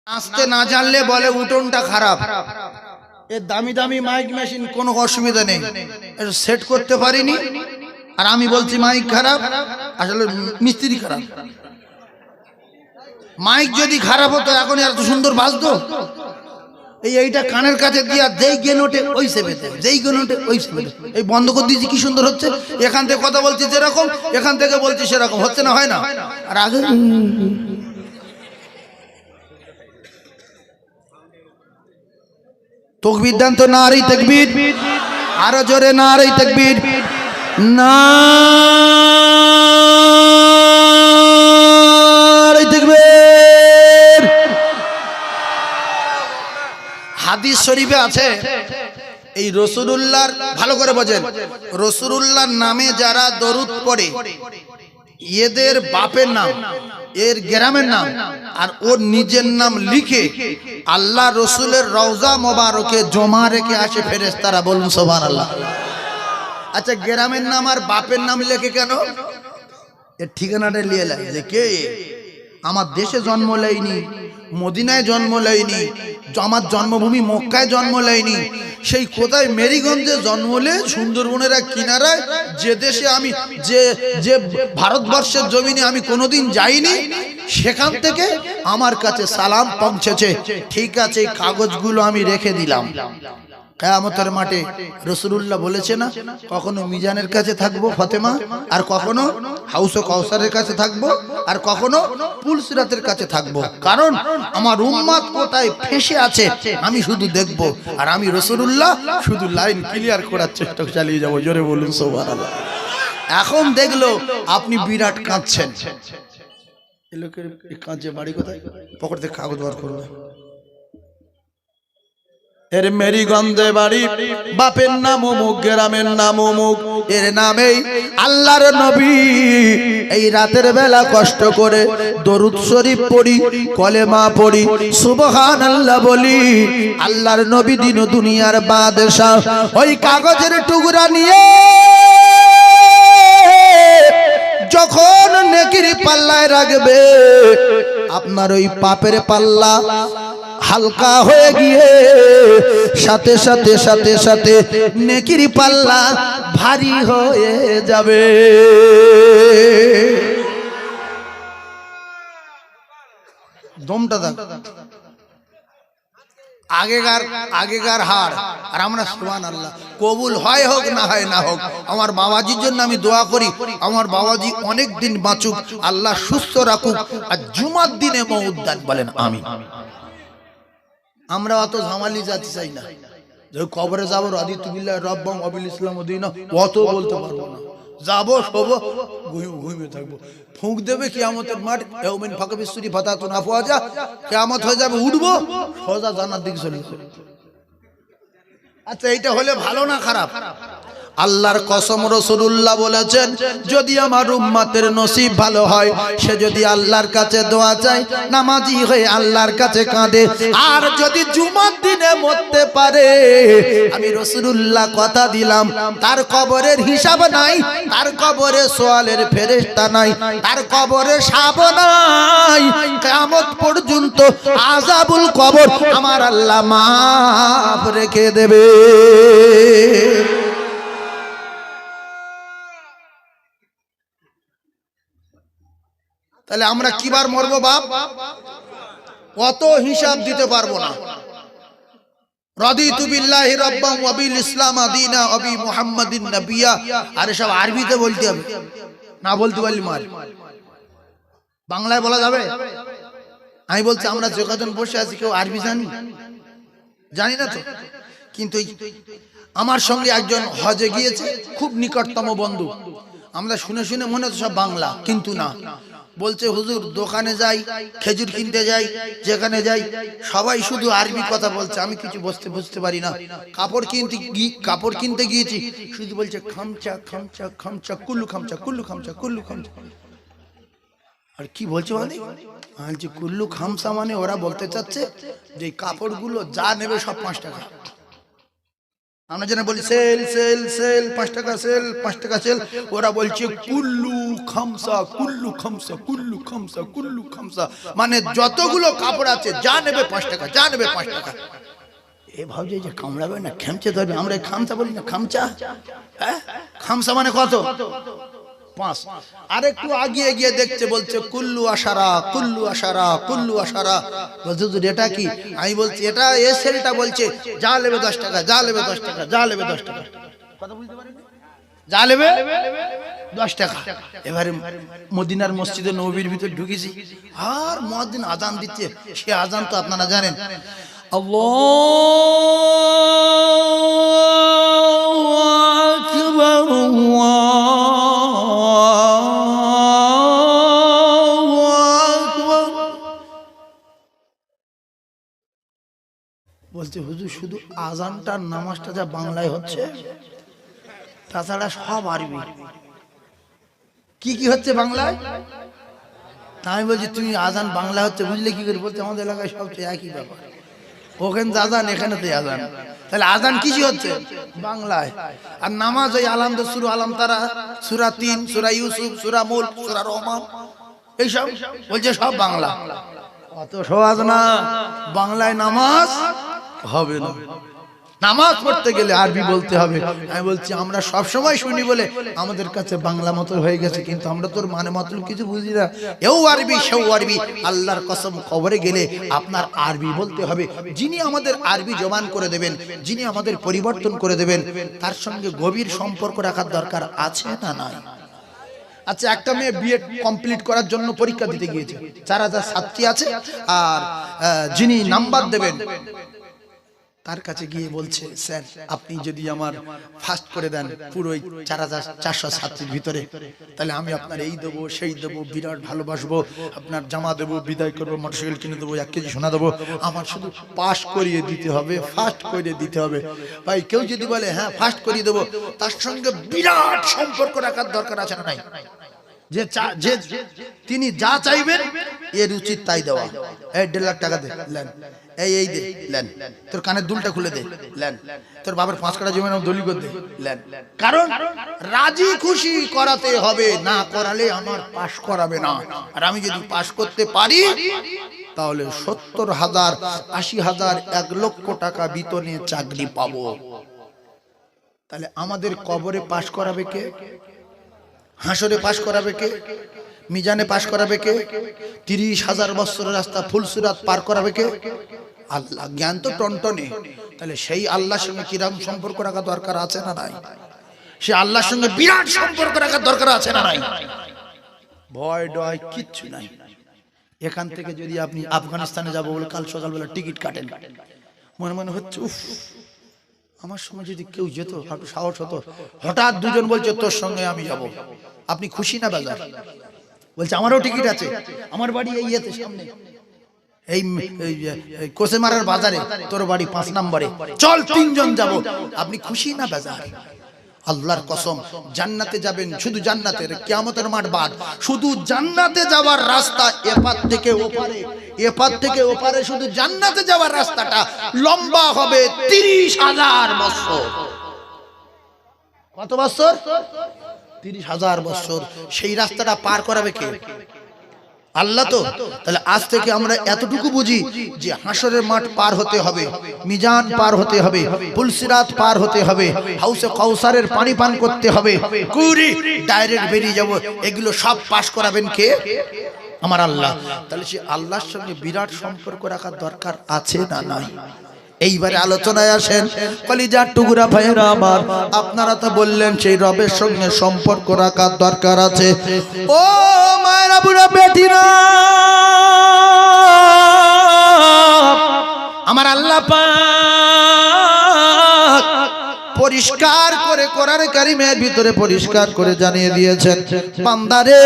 নাচতে না জানলে বলে উঠোনটা খারাপ। এর দামি দামি মাইক মেশিন কোনো অসুবিধা নেই, এটা সেট করতে পারিনি আর আমি বলছি মাইক খারাপ, আসলে মিস্ত্রি খারাপ। মাইক যদি খারাপ হতো এখন এত সুন্দর বাজতো। এইটা কানের কাছে দিয়া যেই গেন ওঠে ওই সেবেতে, যেই গেন ওঠে ওই সেবেতে। এই বন্ধ করে দিয়েছি, কি সুন্দর হচ্ছে। এখান থেকে কথা বলছি যেরকম, এখান থেকে বলছি সেরকম, হচ্ছে না হয় না? আর আগে তকবীর দেন তো, নারী তাকবীর, আরো জোরে নারী তাকবীর, নারী তাকবীর। হাদিস শরীফে আছে এই রাসূলুল্লাহর, ভালো করে বোঝেন, রাসূলুল্লাহর নামে যারা দরুদ পড়ে এদের বাপের নাম, এর গ্রামের নাম আর ওর নিজের নাম লিখে আল্লাহ রসুলের রওজা মোবারকে জমা রেখে আসে ফেরেশতারা। বলুন সুবহানাল্লাহ। আচ্ছা, গ্রামের নাম আর বাপের নাম লেখে কেন? এর ঠিকানাটা নিয়ে লাই যে কে আমার দেশে জন্ম লেয়নি, মদিনায় জন্ম লেয়নি, আমার জন্মভূমি মক্কায় জন্ম লেয়নি, সেই কোথায় মেরিগঞ্জে জন্মলে সুন্দরবনের এক কিনারায়, যে দেশে আমি যে ভারতবর্ষের জমিনে আমি কোনোদিন যাইনি, সেখান থেকে আমার কাছে সালাম পৌঁছেছে। ঠিক আছে, এই কাগজগুলো আমি রেখে দিলাম। কিয়ামতের মাঠে রাসূলুল্লাহ বলেছে না, কখনো মিজানের কাছে থাকবো ফাতেমা, আর কখনো হাউসে কাউসারের কাছে থাকবো, আর কখনো পুলসিরাতের কাছে থাকবো। কারণ আমার উম্মত কোথায় ফেসে আছে আমি শুধু দেখবো, আর আমি রাসূলুল্লাহ শুধু লাইন ক্লিয়ার করার চেষ্টা চালিয়ে যাবো। জোরে বলুন সুবহানাল্লাহ। এখন দেখলো আপনি বিরাট কাঁদছেন, এ লোকের কাঁদছে, বাড়ি কোথায়, পকেট থেকে কাগজ বার করবে, এর মেরিগঞ্জে বাড়ি, বাপের নাম অমুক, গ্রামের নাম অমুক, এর নামেই আল্লাহর নবী এই রাতের বেলা কষ্ট করে দরুদ শরীফ পড়ি, কলেমা পড়ি, সুবহানাল্লাহ বলি। আল্লাহর নবী দিন ও দুনিয়ার বাদশা ওই কাগজের টুকরা নিয়ে যখন নেকির পাল্লায় রাখবে, আপনার ওই পাপের পাল্লা হালকা হয়ে গিয়ে সাথে সাথে সাথে সাথে নেকির পাল্লা ভারী হয়ে যাবে। দমটা দেখ, আগেকার হার, আর আমরা সুবহানাল্লাহ। কবুল হয় হোক না হয় না হোক, আমার বাবাজির জন্য আমি দোয়া করি, আমার বাবাজি অনেক দিন বাঁচুক, আল্লাহ সুস্থ রাখুক, আর জুমার দিনে মওত দান, বলেন আমিন। আমরা অত ঝামালি যাচ্ছি চাই না, যে কবরে যাবো রাদিতু বিল্লাহি রাব্বান ওয়া বিল ইসলাম দীনা, অত বলতে পারবো না। যাবো শোবো, ঘুমিয়ে থাকবো, ফুঁক দেবে কিয়ামতের মাঠ, ইয়াউমিন ফাকাবিসুরি ফাতাতুন আফওয়াজা, কিয়ামত হয়ে যাবে, উঠবো সোজা জান্নাত দিকে চলে যাবো। আচ্ছা, এইটা হলে ভালো না খারাপ? আল্লাহর কসম, রাসূলুল্লাহ বলেছেন, যদি আমার উম্মতের নসিব ভালো হয়, সে যদি আল্লাহর কাছে দোয়া চায়, নামাজি হয়ে আল্লাহর কাছে কাঁদে, আর যদি জুমার দিনে মরতে পারে, আমি রাসূলুল্লাহ কথা দিলাম, তার কবরের হিসাব নাই, তার কবরে সোয়ালের ফেরেশতা নাই, তার কবরে সাপ নাই, কিয়ামত পর্যন্ত আযাবুল কবর আমার আল্লাহ মাফ রেখে দেবে। তাহলে আমরা কিবার মরবো বাপ? অত হিসাব দিতে পারবো না। রাদিতু বিল্লাহি রাব্বান ওয়া বিল ইসলাম দীনা ওয়া বি মুহাম্মাদিন নাবিয়্যা। আরে সব আরবিতে বলতে হবে, না বলতে পারলি মার। বাংলায় বলা যাবে? আমি বলছি, আমরা যে কজন বসে আছি কেউ আরবি জানি না তো, কিন্তু আমার সঙ্গে একজন হজে গিয়েছে, খুব নিকটতম বন্ধু। আমরা শুনে শুনে মনে হচ্ছে সব বাংলা, কিন্তু না। বলছে, হুজুর দোকানে যাই, খেজুর কিনতে যাই, যেখানে যাই সবাই শুধু আরবি কথা বলছে, আমি কিছু বুঝতে পারি না। কাপড় কিনতে গিয়েছি, শুধু বলছে খামচা খামচা খামচা, কুল্লু খামচা কুল্লু খামচা কুল্লু খামচা। আর কি বলছে মানে? বলছে কুল্লু খামসা মানে ওরা বলতে চাচ্ছে যে কাপড়গুলো যা নেবে সব 5 টাকা। আমরা যেন বলি সেল সেল সেল, 5 টাকা সেল, 5 টাকা সেল, ওরা বলছে কুল্লু খামসা, কুল্লু খামসা, কুল্লু খামসা, কুল্লু খামসা, মানে যতগুলো কাপড় আছে যা নেবে 5 টাকা, যা নেবে 5 টাকা। এ ভাবছে যে কামড়াবে না, খেমচে ধরবে। আমরা খামসা বলি না, খামচা। হ্যাঁ, খামসা মানে কত? 5। আর একটু আগিয়ে গিয়ে দেখছে, বলছে কুল্লু আশারা, কুল্লু আশারা, কুল্লু আশারা। হুজুর এটা কি? আমি বলছি এটা এ সেলটা বলছে যা নেবে 10 টাকা, যা নেবে 10 টাকা, যা নেবে 10 টাকা। কথা বুঝতে পারেন? যা নেবে 10 টাকা। এবারে মদিনার মসজিদে নববীর ভিতর ঢুকেছি, আর মুয়াজ্জিন আজান দিচ্ছে। সে আজান তো আপনারা জানেন, আল্লাহু আকবার, আল্লাহু আকবার। বলছে হুজুর শুধু আজানটার নামাজটা যা বাংলায় হচ্ছে, তাছাড়া সব আরবি। কি কি হচ্ছে বাংলায়? আমি বলছি তুমি আজান বাংলা হচ্ছে বুঝলে কি করে? বলছে আমাদের এলাকায় সব তো একই ব্যাপার, ওখানে তো আজান, এখানে তো আজান। তাহলে আজান কিসি হচ্ছে? বাংলায়। আর নামাজ ওই আলাম দো সূরা আলাম তারা, সূরা 3, সূরা ইউসুফ, সূরা মুলক, সূরা রহমান, এইসব বলছে সব বাংলা। অত সহজ না, বাংলায় নামাজ হবে না। নামাজ পড়তে গেলে আরবি বলতে হবে। আমি বলছি আমরা সব সময় শুনি বলে আমাদের কাছে বাংলা মতো হয়ে গেছে, কিন্তু আমরা তোর মানে মতলব কিছু বুঝি না। এও আরবি সেও আরবি। আল্লাহর কসম, কবরে গেলে আপনার আরবি বলতে হবে। যিনি আমাদের আরবি জবান করে দেবেন, যিনি আমাদের পরিবর্তন করে দেবেন, তার সঙ্গে গভীর সম্পর্ক রাখার দরকার আছে না নাই? আচ্ছা, একটা মেয়ে বিএড কমপ্লিট করার জন্য পরীক্ষা দিতে গিয়েছে, 4000 ছাত্রী আছে, আর যিনি নাম্বার দেবেন তার কাছে গিয়ে বলছে, স্যার আপনি যদি আমার ফার্স্ট করে দেন পুরো 4400 ছাত্রীর ভিতরে, তাহলে আমি আপনার এই দেবো সেই দেবো, বিরাট ভালোবাসবো, আপনার জামা দেবো, বিদায় করবো, মোটরসাইকেল কিনে দেবো, 1 কেজি সোনা দেবো, আমার শুধু পাস করিয়ে দিতে হবে, ফার্স্ট করিয়ে দিতে হবে। ভাই কেউ যদি বলে হ্যাঁ ফার্স্ট করিয়ে দেবো, তার সঙ্গে বিরাট সম্পর্ক রাখার দরকার আছে না নাই? যে তিনি যা চাইবেন এর উচিত তাই দেওয়া। এই 1.5 লাখ টাকা দে, লেন। এই দে, লেন। তোর কানের দুলটা খুলে দে, লেন। তোর বাবার 5 কাঠা জমি নাম দলিল করে দে, লেন। কারণ রাজি খুশি করাতে হবে, না করালে আমার পাস করাবে না। আর আমি যদি পাস করতে পারি তাহলে 70,000, 80,000, 1 লক্ষ টাকা বেতনে চাকরি পাবো। তাহলে আমাদের কবরে পাস করাবে কে? হাসরে পাস করাবে কে? মিজানে পাস করাবে কে? 30,000 বছরের রাস্তা ফুলসুরাত পার করাবে কে? আল্লাহ। জ্ঞান তো টনটনে। তাহলে সেই আল্লাহর সঙ্গে কিরকম সম্পর্ক রাখা দরকার আছে না নাই? সে আল্লাহর সঙ্গে বিরাট সম্পর্ক রাখার দরকার আছে না নাই? ভয় ডয় কিচ্ছু নাই। এখান থেকে যদি আপনি আফগানিস্তানে যাবো বলে কাল সকালবেলা টিকিট কাটেন, মনে মনে হচ্ছে উফ, আমার সময় যদি কেউ যেত, একটু সাহস হতো। হঠাৎ দুজন বলছে তোর সঙ্গে আমি যাব, আপনি খুশি না বেজার? বলছে আমারও টিকিট আছে, আমার বাড়ি এই ইয়েতে সামনে, এই কোসেমারার বাজারে, তোর বাড়ি 5 নম্বরে, চল 3 জন যাব, আপনি খুশি না বেজার? আল্লাহর কসম, জান্নাতে যাবেন, শুধু জান্নাতের, কিয়ামতের মাঠ বাদ, শুধু জান্নাতে যাওয়ার রাস্তা এপার থেকে ওপারে, এপার থেকে ওপারে, শুধু জান্নাতে যাওয়ার রাস্তাটা লম্বা হবে 30,000 বছর। কত বছর? 30,000 বছর। সেই রাস্তাটা পার করাবে কে? আল্লাহ তো। তাহলে আজ থেকে আমরা এতটুকু বুঝি যে হাসরের মাঠ পার হতে হবে, মিজান পার হতে হবে, পুলসিরাত পার হতে হবে, হাউসে কাউসারের পানি পান করতে হবে, কুরি ডাইরেক্ট বেরিয়ে যাব, এগুলো সব পাস করাবেন কে? আমার আল্লাহ। তাহলে সে আল্লাহর সঙ্গে বিরাট সম্পর্ক রাখার দরকার আছে না নাই? এইবারে আলোচনায় আসেন, কলিজার টুকরা ভাইরা আমার, আপনারা তো বললেন সেই রবের সঙ্গে সম্পর্ক রাখার দরকার আছে। ও মায়েরা, বুড়া বেটিরা, আমার আল্লাহ পাক পরিষ্কার করে কোরআন কারীমের ভিতরে পরিষ্কার করে জানিয়ে দিয়েছেন, বান্দারে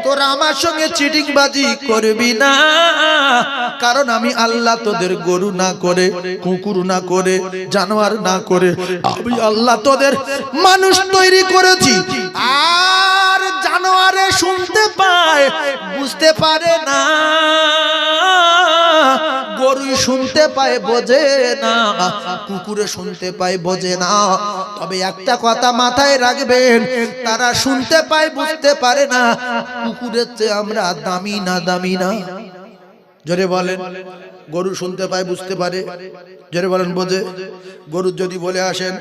তোরা আমার সঙ্গে চিটিংবাজি করবি না, কারণ আমি আল্লাহ তোদের গরু না করে, কুকুর না করে, জানোয়ার না করে, আমি আল্লাহ তোদের মানুষ তৈরি করেছি। আর জানোয়ারে শুনতে পায়, বুঝতে পারে না, গরু শুনতে শুনতে পায় বোঝে না, কুকুরে শুনতে পায় বোঝে না। তবে একটা কথা মাথায় রাখবেন, তারা শুনতে পায় বুঝতে পারে না, কুকুরের চেয়ে আমরা দামি না, দামি না। জোরে বলেন। গরু শুনতে পায় বুঝতে পারে, জোরে বলেন বোঝে। গরু যদি বলে আসেন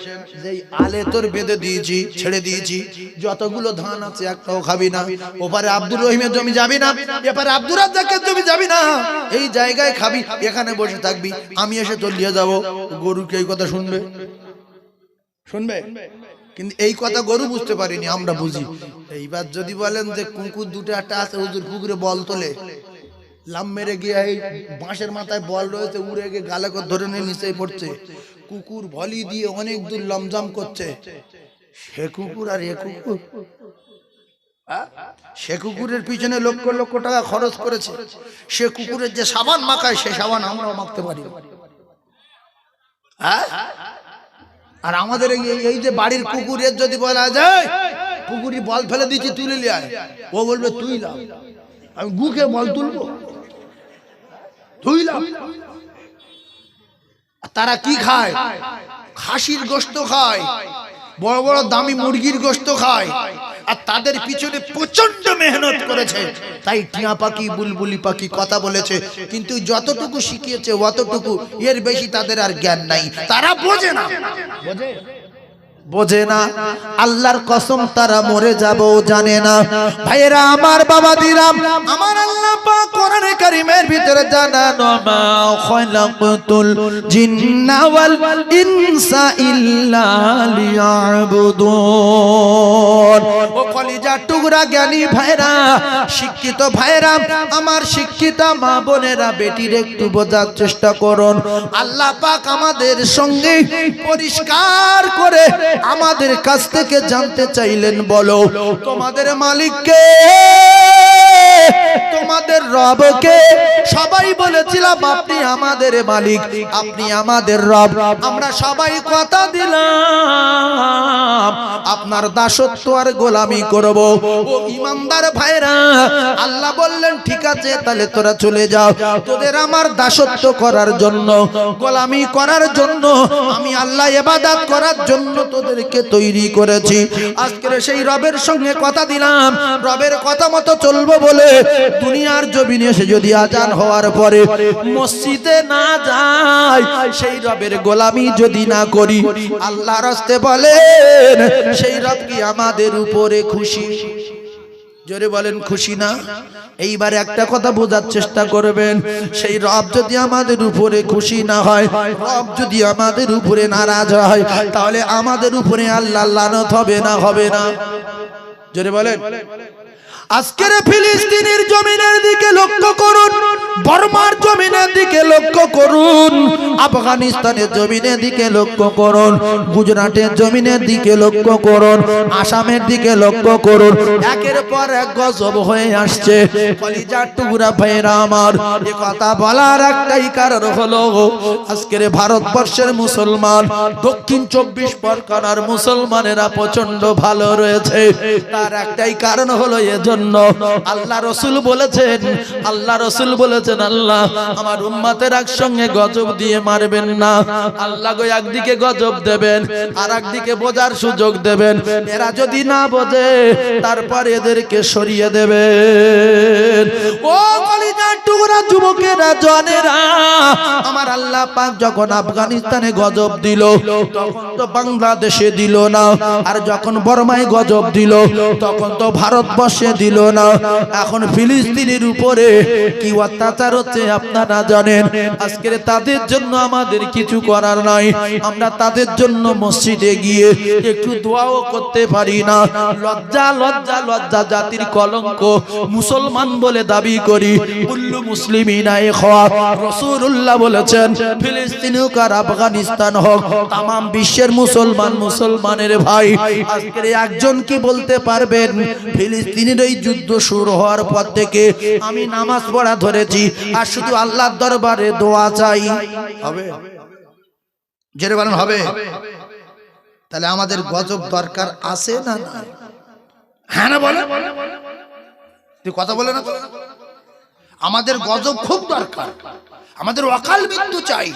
যে আলে তোর বেঁধে দিয়েছি, ছেড়ে দিয়েছি, যতগুলো ধান আছে একটাও খাবি না, ওপারে আব্দুর রহিমের জমি যাবি না, এপারে আব্দুর রাজ্জাকের জমি যাবি না, এই জায়গায় খাবি, এখানে বসে থাকবি, আমি এসে তোর নিয়ে যাবো। গরু কি এই কথা শুনবে? শুনবে? কিন্তু এই কথা গরু বুঝতে পারিনি, আমরা বুঝি। এইবার যদি বলেন যে কুকুর দুটো একটা আছে, হুজুর পুকুরে বল তোলে, লাম মেরে গিয়ে এই বাঁশের মাথায় বল রয়েছে, উড়ে গিয়ে গালে করে ধরে নিয়ে নিচে পড়ছে, কুকুর ভলি দিয়ে অনেক দূর লমজম করছে, সে কুকুর আর এ কুকুর, সে কুকুরের পিছনে লক্ষ লক্ষ টাকা খরচ করেছে, সে কুকুরের যে সাবান মাখায় সে সাবান আমরাও মাখতে পারি। আর আমাদের এই যে বাড়ির কুকুরের যদি বলা যায় কুকুরি বল ফেলে দিচ্ছি তুলে নিয়ে আয়, ও বলবে তুই লাভ, আমি গুকে বল তুলবো, তুই লাভ। তারা কি খায়? খাসির গোশত খায়, বড় বড় দামি মুরগির গোশত খায়, আর তাদের পিছনে প্রচন্ড মেহনত করেছে, তাই টিয়া পাখি বুলবুলি পাখি কথা বলেছে, কিন্তু যতটুকু শিখিয়েছে অতটুকু, এর বেশি তাদের আর জ্ঞান নাই, তারা বোঝে না, বোঝে না। আল্লাহর কসম তারা মরে যাবো জানে না। ভাইয়েরা আমার, বাবা দিরাম আমার, আল্লাহ পাক কোরআনে কারীমের ভিতরে জানানো, মা খালাকতুল জিন্না ওয়াল ইনসা ইল্লা লিয়াবুদুন। ও কলিজার টুকরা জ্ঞানী ভাইরা, শিক্ষিত ভাইরা আমার, শিক্ষিতা মা বোনেরা, বেটির একটু বোঝার চেষ্টা করুন। আল্লাহ পাক আমাদের সঙ্গে পরিষ্কার করে আমাদের কাছ থেকে জানতে চাইলেন, বলো তোমাদের মালিককে, তোমাদের রবকে। সবাই বলেছিলাম আপনি আমাদের মালিক, আপনি আমাদের রব, আমরা সবাই কথা দিলাম আপনার দাসত্ব আর গোলামি করব। ও ইমানদার ভাইরা, আল্লাহ বললেন ঠিক আছে তাহলে তোরা চলে যাও, তোদের আমার দাসত্ব করার জন্য, গোলামি করার জন্য, আমি আল্লাহ ইবাদত করার জন্য তোদেরকে তৈরি করেছি। আজকের সেই রবের সঙ্গে কথা দিলাম, রবের কথা মতো চলবো বলে দুনিয়ার জমিনে এসে যদি আজান হওয়ার পরে মসজিদে না যাই, সেই রবের গোলামি যদি না করি, আল্লাহ রাস্তে বলেন সেই রব কি আমাদের উপরে খুশি? জোরে বলেন খুশি না? এইবার একটা কথা বোঝার চেষ্টা করবেন, সেই রব যদি আমাদের উপরে খুশি না হয়, রব যদি আমাদের উপরে নারাজ হয়, তাহলে আমাদের উপরে আল্লাহ লানত হবে না, হবে না? জোরে বলেন। আজকের ফিলিস্তিনের জমিনের দিকে লক্ষ্য করুন, বর্মার জমিনের দিকে লক্ষ্য করুন, আফগানিস্তানের জমিনের দিকে লক্ষ্য করুন, গুজরাটের জমিনের দিকে লক্ষ্য করুন, আসামের দিকে লক্ষ্য করুন, একের পর এক গজব হয়ে আসছে। কলিজার টুকরা ভাইরা আমার, এই কথা বলার একটাই কারণ হলো, আজকের ভারতবর্ষের মুসলমান, দক্ষিণ 24 পরগনার মুসলমানেরা প্রচন্ড ভালো রয়েছে। তার একটাই কারণ হলো এজন্য আল্লাহ রসুল বলেছেন, আল্লাহ রসুল বলেছেন, আল্লাহ আমার উম্মতের একসঙ্গে গজব দিয়ে মারবেন না। আল্লাহ গো একদিকে গজব দেবেন আর একদিকে বোঝার সুযোগ দেবেন, এরা যদি না বোঝে তারপর এদেরকে সরিয়ে দেবেন। ও কলিজার টুকরা যুবকেরা, জনেরা আমার, আল্লাহ পাক যখন আফগানিস্তানে গজব দিল তখন তো বাংলাদেশে দিল না, আর যখন বর্মায় গজব দিল তখন তো ভারতবর্ষে দিল না। এখন ফিলিস্তিনের উপরে কি অত্যাচার হচ্ছে আপনারা জানেন। আজকের তাদের জন্য আমাদের কিছু করার নাই, আমরা তাদের জন্য মসজিদে গিয়ে একটু দোয়াও করতে পারি না। লজ্জা, লজ্জা, লজ্জা, জাতির কলঙ্ক। মুসলমান বলে দাবি করি, কুল্লু মুসলিমিনা ইখওয়া। রাসূলুল্লাহ বলেছেন, ফিলিস্তিন হোক আর আফগানিস্তান হোক, তামাম বিশ্বের মুসলমান মুসলমানের ভাই। আজকের একজন কি বলতে পারবেন ফিলিস্তিনের এই যুদ্ধ শুরু হওয়ার পর থেকে আমি নামাজ পড়া ধরেছি আর শুধু আল্লাহর দরবারে দোয়া চাই? হবে? জেরে বলেন হবে? তাহলে আমাদের গজব দরকার আছে না? হ্যাঁ না বলে? তুই কথা বলে না? আমাদের গজব খুব দরকার, আমাদের অকাল মৃত্যু চাই।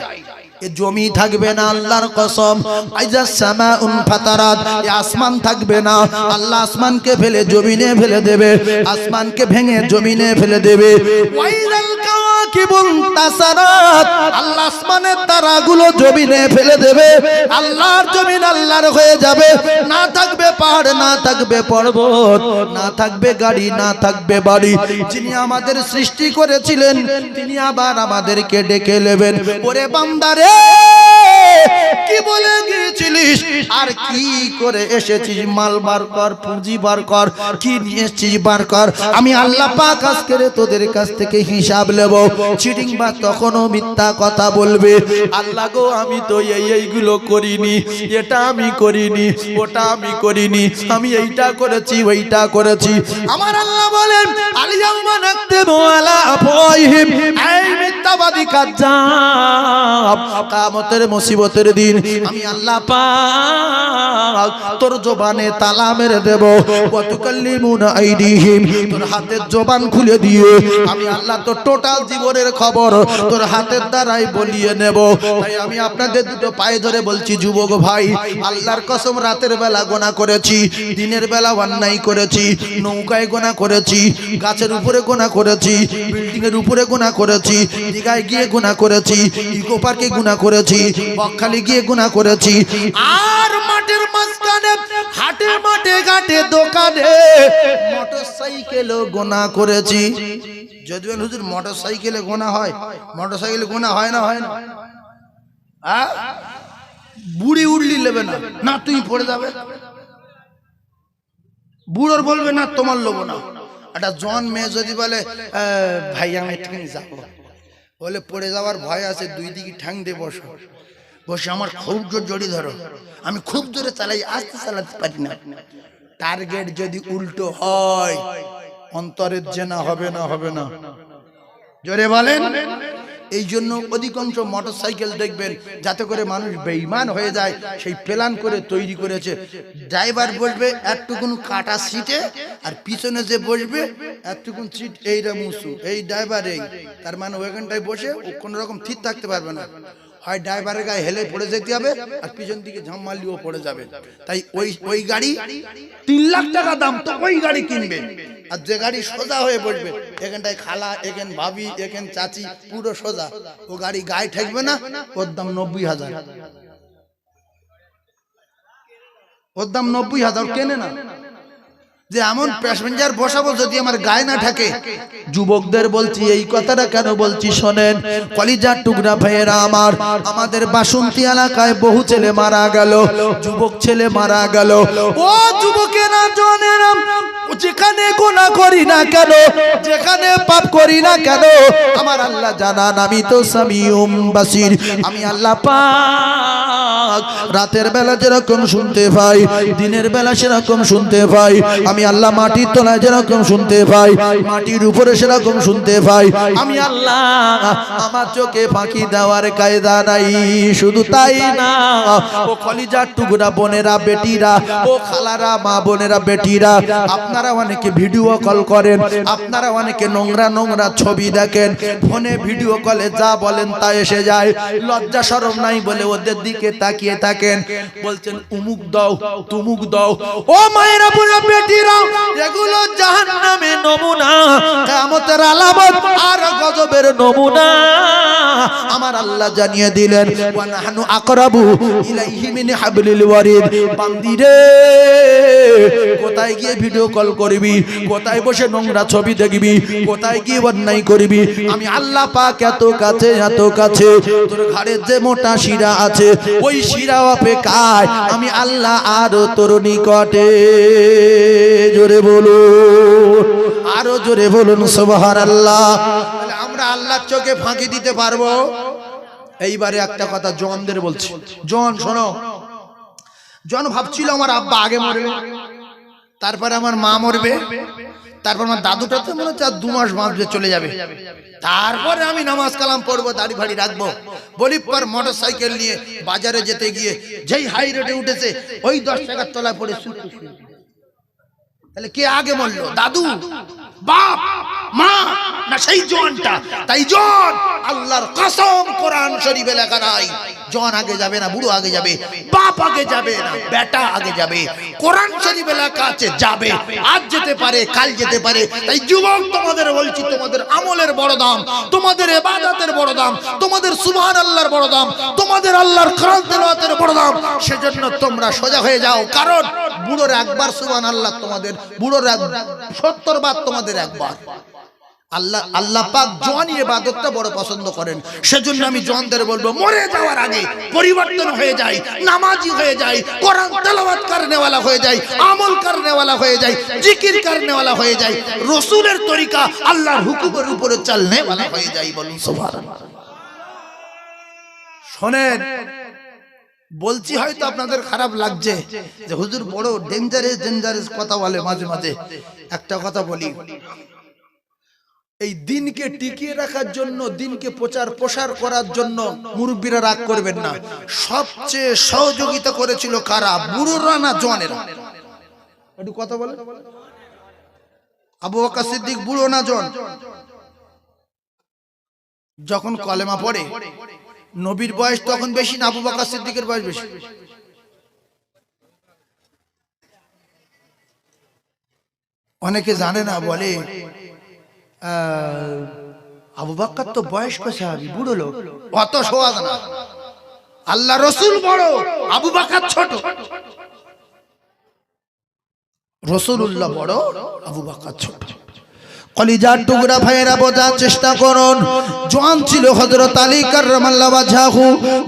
এ জমি থাকবে না আল্লাহর কসম, আইজাস সামাউন ফাতারাত, এ আসমান থাকবে না, আল্লাহ আসমানকে ফেলে জমিনে ফেলে দেবে, আসমানকে ভেঙে জমিনে ফেলে দেবে। ওয়াইলাল কাওয়াকিবুন তাসারাত, আল্লাহ আসমানের তারাগুলো জমিনে ফেলে দেবে, আল্লাহর জমিন আল্লাহর হয়ে যাবে। না থাকবে পাহাড়, না থাকবে পর্বত, না থাকবে গাড়ি, না থাকবে বাড়ি। যিনি আমাদের সৃষ্টি করেছিলেন তিনি আবার আমাদেরকে ডেকে নেবেন, ওরে বান্দারে কি বলে গিয়েছিলিস আর কি করে এসেছিস, মাল বার কর, পুঁজি বার কর, কি নিয়ে এসেছিস বার কর। আমি আল্লাহ পাক আজকে তোদের কাছ থেকে হিসাব নেব। চিটিং বা তখনও মিথ্যা কথা বলবে, আল্লাহ গো আমি তো এইগুলো করিনি, এটা আমি করিনি, ওটা আমি করিনি, আমি এইটা করেছি ওইটা করেছি। আমার আল্লাহ বলেন আলিয়াউমা নাকতিমু আলা আফওয়াহিহিম, এই মিথ্যাবাদী কাজ্জাব, কিয়ামতের মুসিবতের দিন আমি আল্লাহ পাক তোর জবানে তালা মেরে দেব। ওয়া তুকাল্লিমুনা আইদিহিম, তোর হাতের জবান খুলে দিয়ে আমি আল্লাহ তোর টোটাল জীবনের খবর তোর হাতের দ্বারাই বলিয়ে নেব। তাই আমি আপনাদের দুটো পায়ে ধরে বলছি, যুবক ভাই, আল্লাহর কসম রাতের বেলা গোনা করেছি, দিনের বেলা অন্যায় করেছি, নৌকায় গোনা করেছি, গাছের উপরে গোনা করেছি, বিল্ডিং এর উপরে গোনা করেছি, দীঘায় গিয়ে গোনা করেছি, ইকো পার্কে গোনা করেছি, বকখালি গিয়ে গোনা করেছি, আর মাঠের মাঝখানে হাটে মাঠে ঘাটে দোকানে মোটরসাইকেলও গোনা করেছি। যদি বলেন হুজুর মোটর সাইকেলে গোনা হয়, মোটর সাইকেলে গোনা হয় না, হয় না, বুড়ি উড়লি নেবে না, না তুই পড়ে যাবে, বুড়োর বলবে না তোমার লোবো না। একটা জন মেয়ে যদি বলে ভাই আমি একটুখানি যাবো, বলে পড়ে যাওয়ার ভয় আছে, দুই দিকে ঠ্যাং দিয়ে বসো, বসে আমার খুব জোর জড়ি ধরো, আমি খুব জোরে চালাই, আস্তে চালাতে পারি না। টার্গেট যদি উল্টো হয় অন্তরের জেনা হবে না, হবে না, জোরে বলেন। এই জন্য অধিকাংশ মোটর সাইকেল দেখবেন যাতে করে মানুষ বেঈমান হয়ে যায়, সেই প্ল্যান করে তৈরি করেছে। ড্রাইভার বসবে একটুকুন কাটা সিটে, আর পিছনে যে বসবে একটুকুন সিট এইটা মুসু, এই ড্রাইভার এই, তার মানে ওইখানটায় বসে ও কোনো রকম ঠিক থাকতে পারবে না, হয় ড্রাইভারের গায়ে হেলে পড়ে যেতে হবে, আর পিছন দিকে ঝাম মারলেও পড়ে যাবে। তাই ওই গাড়ি 3 লাখ টাকা দাম, তো ওই গাড়ি কিনবে। আর যে গাড়ি সোজা হয়ে বসবে, এখানটায় খালা, এখান ভাবি, এখান চাচি, পুরো সোজা, ও গাড়ি গায়ে ঠেকবে না, ওর দাম 90,000, ওর দাম 90,000, কেনে না। যে এমন প্যাসেঞ্জার বসাবো যদি আমার গায়ে না থাকে। যুবকদের বলছি, এই কথাটা কেন বলছি শোনেন, কলিজার টুকরা ভাইয়েরা আমার, আমাদের বাসন্তী এলাকায় বহু ছেলে মারা গেল, যুবক ছেলে মারা গেল। ও যুবকেরা, জনেরা, যেখানে গুনাহ করি না কেন, যেখানে পাপ করি না কেন, আমার আল্লাহ জানান আমি তো সামিউম বাসির, আমি আল্লাহ পাক রাতের বেলা যেরকম শুনতে পাই, দিনের বেলা সেরকম শুনতে পাই। আমি আল্লাহ মাটির তলায় যেরকম শুনতে পাই, মাটির উপরে সেরকম শুনতে পাই। আমি আল্লাহ, আমার চোখে ফাঁকি দেওয়ার কায়দা নাই। শুধু তাই না, ও কলিজার টুকরা বোনেরা, বেটিরা, ও খালারা, মা বোনেরা, বেটিরা, আপনারা অনেকে ভিডিও কল করেন, আপনারা অনেকে নোংরা নোংরা ছবি দেখেন, ফোনে ভিডিও কলে যা বলেন তা এসে যায়, লজ্জা শরম নাই বলে ওদের দিকে তাকিয়ে থাকেন, বলছেন উমুক দাও, তুমুক দাও। ও মায়েরা, বোনেরা, বেটিরা, এগুলো জাহান্নামের নমুনা, কিয়ামতের আলামত আর গজবের নমুনা। আমার আল্লাহ জানিয়ে দিলেন, ওয়া নাহনু আকরাবু ইলাইহি মিন হাবলিল ওয়ারিদ। বান্দিরে, কোথায় গিয়ে ভিডিও কল করবি, কোথায় বসে নোংরা ছবি দেখবি, কোথায় গিয়ে অন্যায় করবি, আমি আল্লাহ পাক এত কাছে, এত কাছে। তোর ঘাড়ের যে মোটা শিরা আছে, ওই শিরা অপেক্ষায় আমি আল্লাহ আরো তোর নিকটে। জোরে বলুন, আরো জোরে বলুন সুবহানাল্লাহ। আমরা আল্লাহর চোখে ফাঁকি দিতে পারবো? এইবারে একটা কথা জনদের বলছি, জন শোনো। জন ভাবছিল আমার আব্বা আগে মরবে, তারপরে আমার মা মরবে, তারপর আমার দাদুটা তো মনে হচ্ছে 2 মাস বাঁচবে, চলে যাবে, তারপরে আমি নামাজ কালাম পড়বো, দাড়ি ফাড়ি রাখবো। বলি পর মোটর সাইকেল নিয়ে বাজারে যেতে গিয়ে যেই হাই রোডে উঠেছে, ওই 10 টাকার তলায় পড়ে শুয়ে। তাহলে কে আগে মরলো, দাদু, বাপ মা না সেই জোয়ানটা? তাই জন আল্লাহর কসম কোরআন শরীফে লেখা নাই জন আগে যাবে না, বুড়ো আগে যাবে, বাপ আগে যাবে না, বেটা আগে যাবে। কোরআন শরীফে লেখা আছে যাবে, আজ যেতে পারে কাল যেতে পারে। তাই যুবক তোমাদের বলছি, তোমাদের আমলের বড় দাম, তোমাদের ইবাদতের বড় দাম, তোমাদের সুবহানাল্লাহর বড় দাম, তোমাদের আল্লাহর কোরআন তেলাওয়াতের বড় দাম। সেজন্য তোমরা সোজা হয়ে যাও, কারণ বুড়োর একবার সুবহানাল্লাহ তোমাদের, বুড়োর 70 বার তোমাদের একবার। আল্লাহ পাক জওয়ানি ইবাদতটা বড় পছন্দ করেন। সেজন্য আমি জওয়ানদের বলবো, মরে যাওয়ার আগে পরিবর্তন হয়ে যায়, নামাজি হয়ে যায়, কোরআন তেলাওয়াত করনেওয়ালা হয়ে যায়, আমল করনেওয়ালা হয়ে যায়, জিকির করনেওয়ালা হয়ে যায়, রাসূলের তরিকা আল্লাহর হুকুমের উপরে চলনেওয়ালা হয়ে যায়। বলুন সুবহানাল্লাহ। শোনেন, বলছি হয়তো আপনাদের খারাপ লাগছে যে হুজুর বড় ডেঞ্জারাস কথা বলে মাঝে মাঝে। একটা কথা বলি, এই দিনকে টিকিয়ে রাখার জন্য, দিনকে প্রসার করার জন্য মুরব্বীরা রাগ করবেন না। সবচেয়ে সহযোগিতা করেছিল কারা? বুড়োরা না জওয়ানেরা? একটু কথা বলে। আবু বকর সিদ্দিক বুড়ো না জওয়ান? যখন কলেমা পড়ে, নবীর বয়স তখন বেশি না আবু বকর সিদ্দিকের বয়স বেশি? অনেকে জানে না, বলে আবু বকর তো বয়স্ক সাহাবী, বুড়ো লোক। অত সহজ না। আল্লাহ রাসূল বড়, আবু বকর ছোট। রাসূলুল্লাহ বড়, আবু বকর ছোট। কলিজার টুকরা ভাইয়েরা, বোঝার চেষ্টা করুন। জওয়ান ছিল হযরত আলী কাররামাল্লাহু ওয়াজহাহু,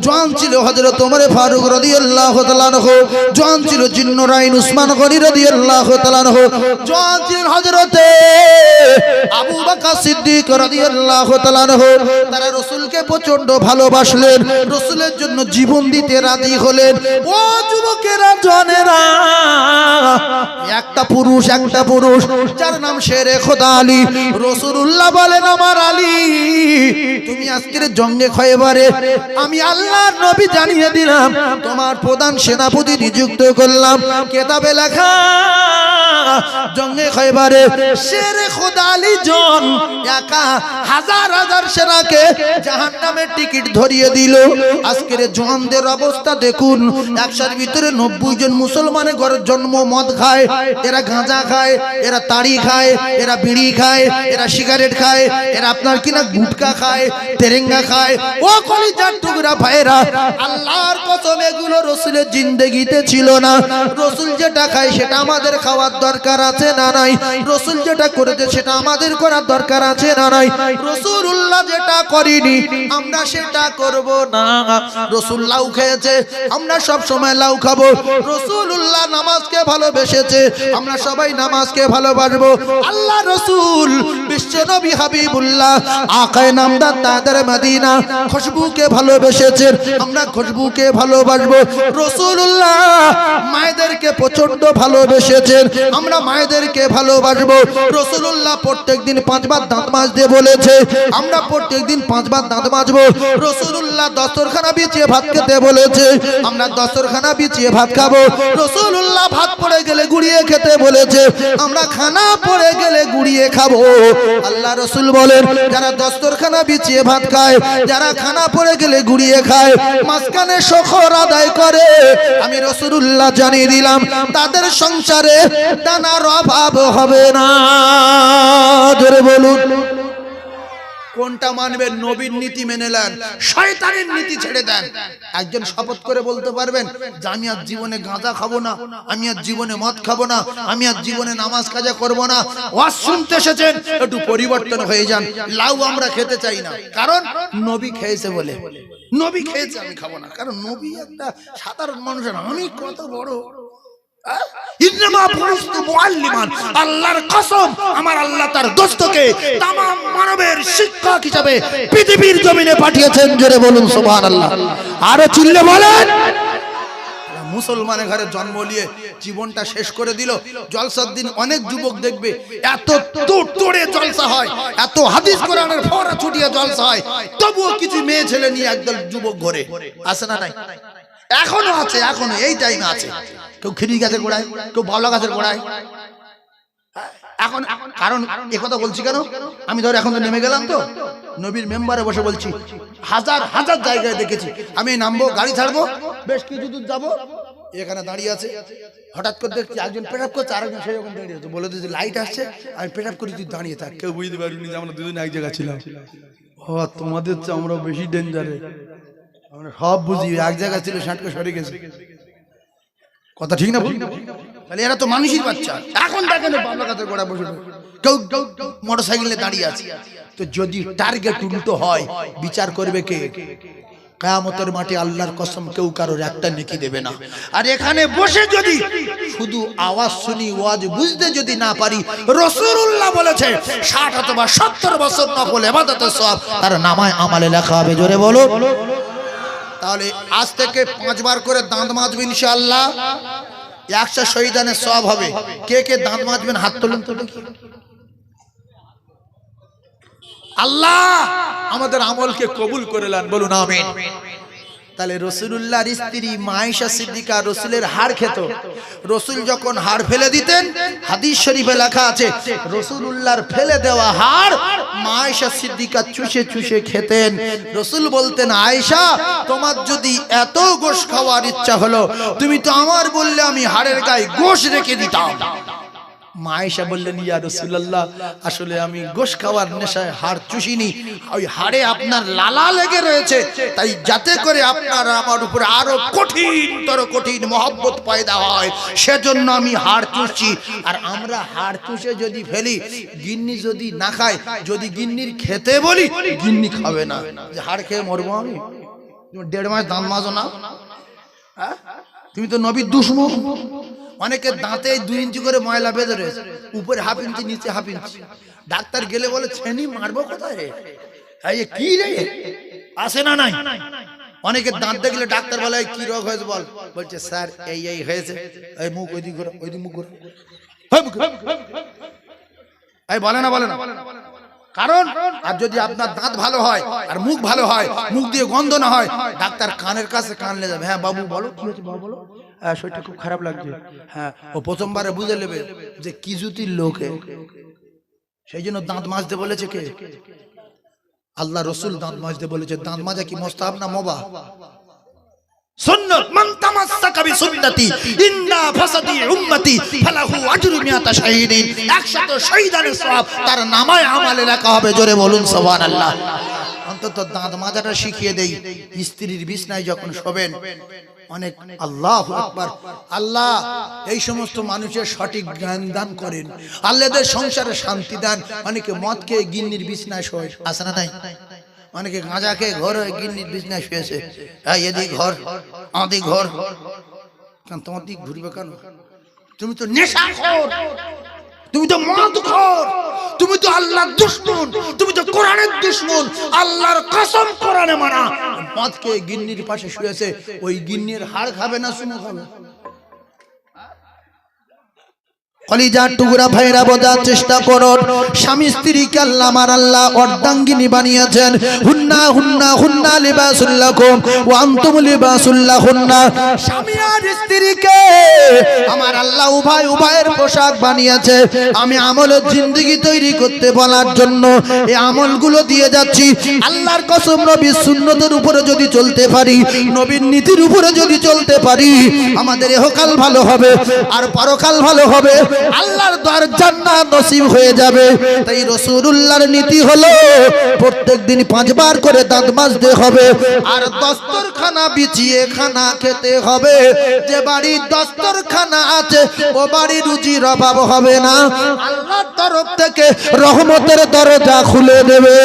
জওয়ান ছিল হযরত ওমর ফারুক রাদিয়াল্লাহু তাআলা আনহু, জওয়ান ছিল জিন্নুরাইন উসমান গনি রাদিয়াল্লাহু তাআলা আনহু, জওয়ান ছিল হযরত আবু বকর সিদ্দিক রাদিয়াল্লাহু তাআলা আনহু। তারা রাসূলকে প্রচন্ড ভালোবাসলেন, রাসূলের জন্য জীবন দিতে রাজি হলেন। ও যুবকেরা, জওয়ানেরা, একটা পুরুষ যার নাম শেরে খোদা আলী। রাসূলুল্লাহ বলেন, আমার আলী, তুমি আজকের জঙ্গে খয়বারে আমি আল্লাহর নবী জানিয়ে দিলাম, তোমার প্রধান সেনাপতি নিযুক্ত করলাম। কিতাবে লেখা, জঙ্গে খয়বারে শেরে খোদা আলী জন একা হাজার সেনাকে জাহান্নামের টিকিট ধরিয়ে দিল। আজকের জওয়ানদের অবস্থা দেখুন। 100 ভিতরে 90 জন মুসলমানের ঘরে জন্ম, মদ খায়, এরা গাঁজা খায়, এরা তাড়ি খায়, এরা বিড়ি খায়, এরা সিগারেট খায়, এরা আপনার কিনা গুটকা খায়, তেরেঙ্গা খায়। ও কলিজার টুকরা ভাইরা, আল্লাহর কসম এগুলো রাসূলের জিন্দেগিতে ছিল না। রাসূল যেটা খায় সেটা আমাদের খাওয়ার দরকার আছে না নাই? রাসূল যেটা করেছে সেটা আমাদের করার দরকার আছে না নাই? রাসূলুল্লাহ যেটা করেনি আমরা সেটা করব না। রাসূল লাউ খেয়েছে, আমরা সব সময় লাউ খাবো। রাসূলুল্লাহ নামাজকে ভালোবেসেছে, আমরা সবাই নামাজকে ভালোবাসবো। আল্লাহ রাসূল বিশ্বনবী হাবিবুল্লাহ আকায়ে নামদার তাদের মদিনা খুশবুকে ভালোবেসেছেন, আমরা খুশবুকে ভালোবাসবো। রাসূলুল্লাহ মায়েদেরকে প্রচন্ড ভালোবেসেছেন, আমরা মায়েদেরকে ভালোবাসবো। রাসূলুল্লাহ প্রত্যেকদিন 5 বার দাঁত মাজতে বলেছে, আমরা প্রত্যেকদিন 5 বার দাঁত মাজবো। রাসূলুল্লাহ দস্তরখানা বিছিয়ে ভাত খেতে বলেছে, আমরা দস্তরখানা বিছিয়ে ভাত খাবো। রাসূলুল্লাহ ভাত পড়ে গেলে গুড়িয়ে খেতে বলেছে, আমরা খানা পড়ে গেলে গুড়িয়ে খাবো। আল্লাহ রাসূল বলেন, যারা দস্তরখানা বিছিয়ে ভাত খায়, যারা খানা পড়ে গেলে গুড়িয়ে খায়, মাঝখানে শকর আদায় করে, আমি রাসূলুল্লাহ জানিয়ে দিলাম তাদের সংসারে দানার অভাব হবে না। জোরে বলুন। কোনটা মানবেন? নবীর নীতি মেনে নেন, শয়তানের নীতি ছেড়ে দেন। একজন শপথ করে বলতে পারবেন যে আমি আজ জীবনে গাঁজা খাবো না, আমি আজ জীবনে মদ খাবো না, আমি আজ জীবনে নামাজ কাজা করবো না? ওয়াজ শুনতে এসেছেন, একটু পরিবর্তন হয়ে যান। লাউ আমরা খেতে চাই না, কারণ নবী খেয়েছে বলে। নবী খেয়েছে, আমি খাবো না, কারণ নবী একটা সাধারণ মানুষের। আমি কত বড়, আল্লাহর কসম, আমার আল্লাহ তার দোস্তকে তামাম মানবের শিক্ষক হিসাবে পৃথিবীর জমিনে পাঠিয়েছেন। জোরে বলুন সুবহানাল্লাহ। আরো চিল্লে বলেন। মুসলমানের ঘরে জন্ম নিয়ে জীবনটা শেষ করে দিল। জলসার দিন অনেক যুবক দেখবে এত তোড়ে জলসা হয়, এত হাদিস কোরআনের ফোঁড়া ছুটিয়ে জলসা হয়, তবুও কিছু মেয়ে ছেলে নিয়ে একদল যুবক ঘরে আসে না? নাই? এখনো আছে, এখনো এই টাইমে আছে। কেউ খিরি গাছের গোড়ায়, কেউ ভালো গাছের গোড়ায়। এখন কারণ একথা বলছি কেন, আমি ধর এখন তো নেমে গেলাম, তো নবীর মেম্বারে বসে বলছি, হাজার হাজার জায়গায় দেখেছি, আমি নামবো, গাড়ি ছাড়বো, বেশ কিছু দূর যাবো, এখানে দাঁড়িয়ে আছে, হঠাৎ করে দেখছি একজন পেটআপ করছে, আরেকজন সেরকম দাঁড়িয়ে আছে, বলে দিয়েছে লাইট আসছে, আমি পেটআপ করি, তুই দাঁড়িয়ে থাক। কেউ বুঝতে পারিনি যে আমরা দুজন এক জায়গায় ছিলাম। ও তোমাদের চেয়ে আমরা বেশি ডেঞ্জারে, আমরা সব বুঝি, এক জায়গায় ছিল, ষাটকে সরে গেছে। কথা ঠিক না? তাহলে এরা তো মানুষই বাচ্চা। এখন দেখেন বাংলা কাছে গোড়া বসে কেউ মোটর সাইকেলে দাঁড়িয়ে আছে, তো যদি টার্গেট উল্টো হয় বিচার করবে কে? কিয়ামতের মাঠে আল্লাহর কসম কেউ কারোর একটা নেকি দেবে না। আর এখানে বসে যদি শুধু আওয়াজ শুনি, ওয়াজ বুঝতে যদি না পারি, রাসূলুল্লাহ বলেছে 60 অথবা 70 বছর নফল ইবাদতের সওয়াব তার নামায় আমালে লেখা হবে। জোরে বলো। তাহলে আজ থেকে 5 বার করে দাঁত মাজবেন ইনশাআল্লাহ, 100 শহীদানের সওয়াব হবে। কে কে দাঁত মাজবেন হাত তুলুন তো দেখি। আল্লাহ আমাদের আমলকে কবুল করে নেন, বলুন আমিন। তাহলে রাসূলুল্লাহর স্ত্রী আয়েশা সিদ্দিকা রাসূলের হাড় খেত, রাসূল যখন হাড় ফেলে দিতেন, হাদিস শরীফে লেখা আছে রাসূলুল্লাহর ফেলে দেওয়া হাড় আয়েশা সিদ্দিকা চুষে চুষে খেতেন। রাসূল বলতেন, আয়েশা তোমার যদি এত গোশ খাওয়ার ইচ্ছা হলো, তুমি তো আমার বললে আমি হাড়ের গায়ে গোশ রেখে দিতাম। আয়েশা বললেন, ইয়া রাসূলুল্লাহ, আসলে আমি গোশ খাওয়ার নেশায় হাড় চুষিনি, ওই হাড়ে আপনার লালা লেগে রয়েছে, তাই যাতে করে আপনার আমার উপর আরো কঠিন মহব্বত পয়দা হয়, সেজন্য আমি হাড় চুষছি। আর আমরা হাড় চুষে যদি ফেলি, গিন্নি যদি না খায়, যদি গিন্নির খেতে বলি, গিন্নি খাবে না, যে হাড় খেয়ে মরবো আমি। 1.5 মাস দাঁত মাজো না, তুমি তো নবীর দুশমন। অনেকের দাঁতে 2 ইঞ্চি করে ময়লা বেঁধে রয়েছে, উপরে হাফ ইঞ্চি, নিচে হাফ ইঞ্চি। ডাক্তার গেলে বলে, ছেনি মারবো কোথায় রে, এই কি রে, আসে না নাই? অনেকের দাঁত দেখলে ডাক্তার বলে, কি রোগ হয়েছে বল, বলছে স্যার এই হয়েছে, এই মুখ ওইদিক ঘোরা, ওইদিক মুখ ঘোরা, এই বলে না। কারণ আর যদি আপনার দাঁত ভালো হয় আর মুখ ভালো হয়, মুখ দিয়ে গন্ধ না হয়, ডাক্তার কানের কাছে কানলে যাবে, হ্যাঁ বাবু বলো কি হয়েছে, বাবু বলো, শরীরটা খুব খারাপ লাগছে, হ্যাঁ, ও প্রথমবারে বুঝে নেবে যে কি জুতির লোকে। সেই জন্য দাঁত মাজতে বলেছে কে? আল্লাহ রাসূল দাঁত মাজতে বলেছে। দাঁত মাজা কি মুস্তাহাব না মুবাহ? সুন্নাত, মান তামাসসাকা বিসুন্নতি ইন্না ফাসাদি উম্মতি ফালাহু আজরু মিয়াতা শাহীদিন, 100 শহীদানের সওয়াব তার নামায় আমালে লেখা হবে। জোরে বলুন সুবহানাল্লাহ। অন্তত দাঁত মাজাটা শিখিয়ে দেই, স্ত্রীর বিছনায় যখন শোবেন, অনেক আল্লাহু আকবার, আল্লাহ এই সমস্ত মানুষের সঠিক জ্ঞান দান করেন, আল্লাহদের সংসারে শান্তি দান। অনেকে মদ খেয়ে গিন্নির বিছনায় শোয়, আছে না নাই? অনেকে গাঁজা খেয়ে ঘর গিন্নির বিছনায় শুয়েছে, এদিক ঘর আদি ঘর, কেন তোমার দিক ঘুরবে কেন? তুমি তো নেশাখোর, তুমি তো মদখোর, তুমি তো আল্লাহর দুশমন, তুমি তো কোরআনের দুশমন। আল্লাহর কসম কোরআনে মানা, মদ খেয়ে গিন্নির পাশে শুয়েছে, ওই গিন্নির হাড় খাবে না সুমো খাবে? কলিজার টুকরা ভাইরা বোঝার চেষ্টা করুন, স্বামী স্ত্রীকে আল্লাহ আমার আল্লাহ অর্ধাঙ্গিনী বানিয়েছেন। হুন্না হুন্না হুন্না লিবাসুল লাকুম ওয়া আনতুম লিবাসুল লাহুন্না। স্বামী আর স্ত্রীকে আমার আল্লাহ উভয়ের পোশাক বানিয়েছে। আমি আমলের জিন্দেগি তৈরি করতে বলার জন্য এই আমলগুলো দিয়ে যাচ্ছি। আল্লাহর কসম, নবীর সুন্নতের উপরে যদি চলতে পারি, নবীর নীতির উপরে যদি চলতে পারি, আমাদের ইহকাল ভালো হবে আর পরকাল ভালো হবে, আল্লাহর দরজা জান্নাত নসিব হয়ে যাবে। তাই রাসূলুল্লাহর নীতি হলো প্রত্যেকদিন 5 বার করে দাঁত মাজতে হবে, আর দস্তরখানা বিছিয়ে খানা খেতে হবে। যে বাড়ির দস্তরখানা আছে ও বাড়ির রুজির অভাব হবে না, আল্লাহর তরফ থেকে রহমতের দরজা খুলে দেবে।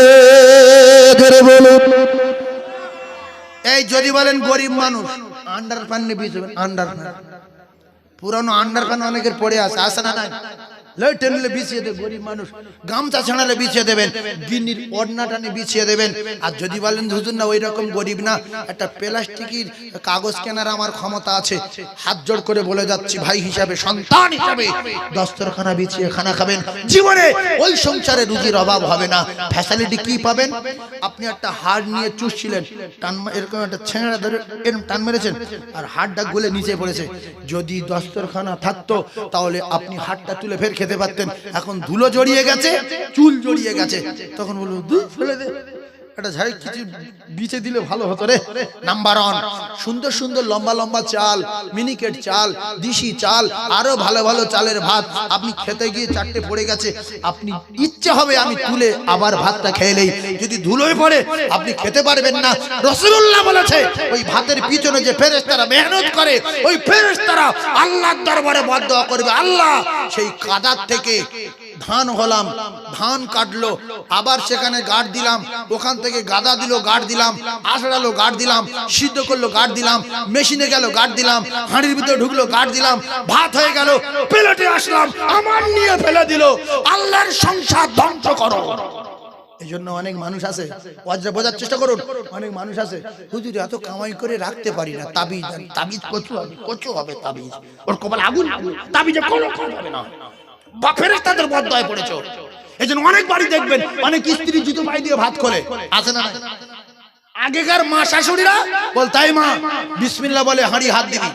ধরে বলুন। এই যদি বলেন গরিব মানুষ, আন্ডারপ্যান্ট নিয়ে বিছবেন, আন্ডারপ্যান্ট পুরানো আন্ডারপ্যান্ট অনেকের পড়ে আছে, আসে না নাই? লই টেনলে বিছিয়ে দেবে গরিব মানুষ, গামছা ছাড়ালে বিছিয়ে দেবেন, গিন্নির ওড়না টানে বিছিয়ে দেবেন। আর যদি বলেন হুজুর না ওই রকম গরিব না, একটা প্লাস্টিকের কাগজ কেনার আমার ক্ষমতা আছে, হাত জোড় করে বলে যাচ্ছি ভাই হিসাবে, সন্তান হিসাবে, দস্তরখানা বিছিয়ে খানা খাবেন, জীবনে ওই সংসারে রুজির অভাব হবে না। ফ্যাসিলিটি কি পাবেন? আপনি একটা হাড় নিয়ে চুষছিলেন, টান এরকম একটা ছেঁড়া ধরে এরকম টান মেরেছেন, আর হাড়টা গলে নিচে পড়েছে। যদি দস্তরখানা থাকতো তাহলে আপনি হাড়টা তুলে ফের খেতে পারতেন, এখন ধুলো জড়িয়ে গেছে, চুল জড়িয়ে গেছে, তখন বলবো দুধ ফেলে দে, একটা ঝাই কিছু বিচে দিলে ভালো হতো রে। নাম্বার 1, সুন্দর সুন্দর লম্বা লম্বা চাল, মিনিকেট চাল, দিশি চাল, আরো ভালো ভালো চালের ভাত, আপনি খেতে গিয়ে 4টে পড়ে গেছে, আপনি ইচ্ছে হবে আমি তুলে আবার ভাতটা খেয়ে নেই, যদি ধুলোয় পড়ে আপনি খেতে পারবেন না। রাসূলুল্লাহ বলেছে ওই ভাতের পিছনে যে ফেরেশতারা মেহনত করে, ওই ফেরেশতারা আল্লাহর দরবারে বদদোয়া করবে, আল্লাহ সেই কাদার থেকে ধান হলাম, ধান কাটলো, আবার সেখানে গাড় দিলাম, ওখান থেকে গাদা দিল, গাড় দিলাম, আছড়ালো, গাড় দিলাম, সিদ্ধ করলো, গাড় দিলাম, মেশিনে গেল, গাড় দিলাম, হাঁড়ির ভিতরে ঢুকলো, গাড় দিলাম, ভাত হয়ে গেল, প্লেটে আসলাম, আমার নিয়ে ফেলে দিল, আল্লাহর সংসার ধ্বংস করো। এই জন্য অনেক মানুষ আছে, ওয়াজটা বোঝার চেষ্টা করুন, অনেক মানুষ আছে, হুজুর এত কামাই করে রাখতে পারি না, তাবিজ তাবিজ কচু হবে, কচু হবে তাবিজ, ওর কপালে আগুন, তাবিজে কোনো কাজ হবে না, বা ফেরেশতাদের বদদোয়ায় পড়েছো। এজন্য অনেক বাড়ি দেখবেন অনেক স্ত্রী জুতো পায়ে দিয়ে ভাত খোলে, আছে না? আগেকার মা শাশুড়িরা বল, তাই মা বিসমিল্লাহ বলে হাঁড়ি হাত দিবি,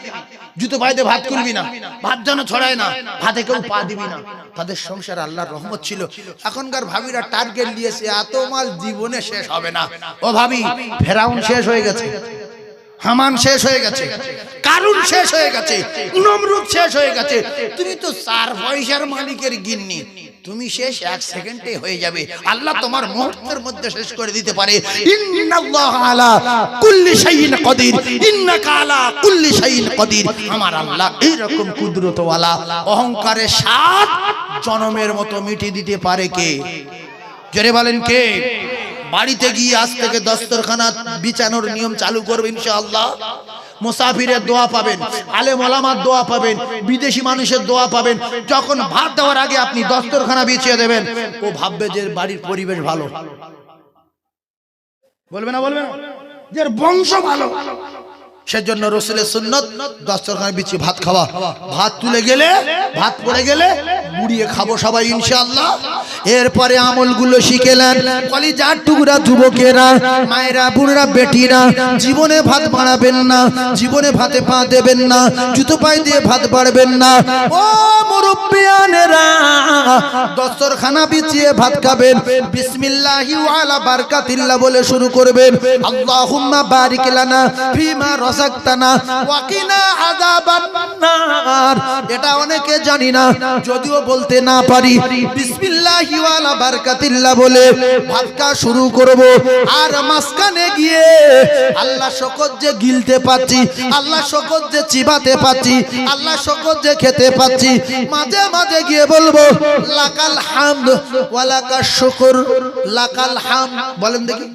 জুতো পায়ে দিয়ে ভাত খুলবি না, ভাত যেন ছড়ায় না, ভাতে কেউ পা দিবি না, তাদের সংসার আল্লাহর রহমত ছিল। এখনকার ভাবিরা টার্গেট নিয়েছে, এত মাল জীবনে শেষ হবে না। ও ভাবি, ফেরাউন শেষ হয়ে গেছে, হামান শেষ হয়ে গেছে, কারুন শেষ হয়ে গেছে, নমরুদ শেষ হয়ে গেছে, তুমি তো 4 পয়সার মালিকের গিন্নি, তুমি শেষ 1 সেকেন্ডে হয়ে যাবে। আল্লাহ তোমার মুহূর্তের মধ্যে শেষ করে দিতে পারে। ইন্নাল্লাহা আলা কুল্লি শাইইন কাদির, ইন্নাকা আলা কুল্লি শাইইন কাদির। আমার আল্লাহ এরকম কুদরতওয়ালা, অহংকারে 7 জনমের মতো মিটিয়ে দিতে পারে কে? জোরে বলেন কে? বাড়িতে গিয়ে আজ থেকে দস্তরখানা বিছানোর নিয়ম চালু করবে ইনশাআল্লাহ। মুসাফিরের দোয়া পাবেন, আলেম ওলামার দোয়া পাবেন, বিদেশি মানুষের দোয়া পাবেন। যখন ভাত দেওয়ার আগে আপনি দস্তরখানা বিছিয়ে দেবেন, ও ভাববে যে বাড়ির পরিবেশ ভালো, বলবে না? বলবে না যে বংশ ভালো। সেজন্য রাসূলের সুন্নাত দস্তরখানা বিছিয়ে ভাত খাওয়া, ভাত তুলে গেলে, ভাত পড়ে গেলে মুড়িয়ে খাবো সবাই ইনশাআল্লাহ। এরপরে আমলগুলো শিখেলেন। কলিজার টুকরা যুবকেরা, মায়েরা, বোনেরা, বেটিরা, জীবনে ভাত বাড়াবেন না, জীবনে ভাতে পা দেবেন না, জুতো পায়ে দিয়ে ভাত বাড়বেন না। ও মুরব্বিয়ানেরা, দস্তরখানা বিছিয়ে ভাত খাবেন, বিসমিল্লাহি ওয়া আলা বারাকাতিল্লাহ বলে শুরু করবেন। আল্লাহুম্মা বারিক লানা ফিমা রাযাকতানা ওয়া কিনা আযাবান নার। এটা অনেকে জানি না, যদিও বলতে না পারি, বিসমিল্লাহি ওয়া আলা বারাকাতিল্লাহ বলে ভাত খাওয়া শুরু করব। আর মাঝখানে গিয়ে আল্লাহ শকর যে গিলতে পাচ্ছি, আল্লাহ শকর যে চিবাতে পাচ্ছি, আল্লাহ শকর যে খেতে পাচ্ছি, মাঝে মাঝে গিয়ে বলবো লাকাল হামদ ওয়া লাকাশ শুকর, লাকাল হামদ। বলেন দেখি,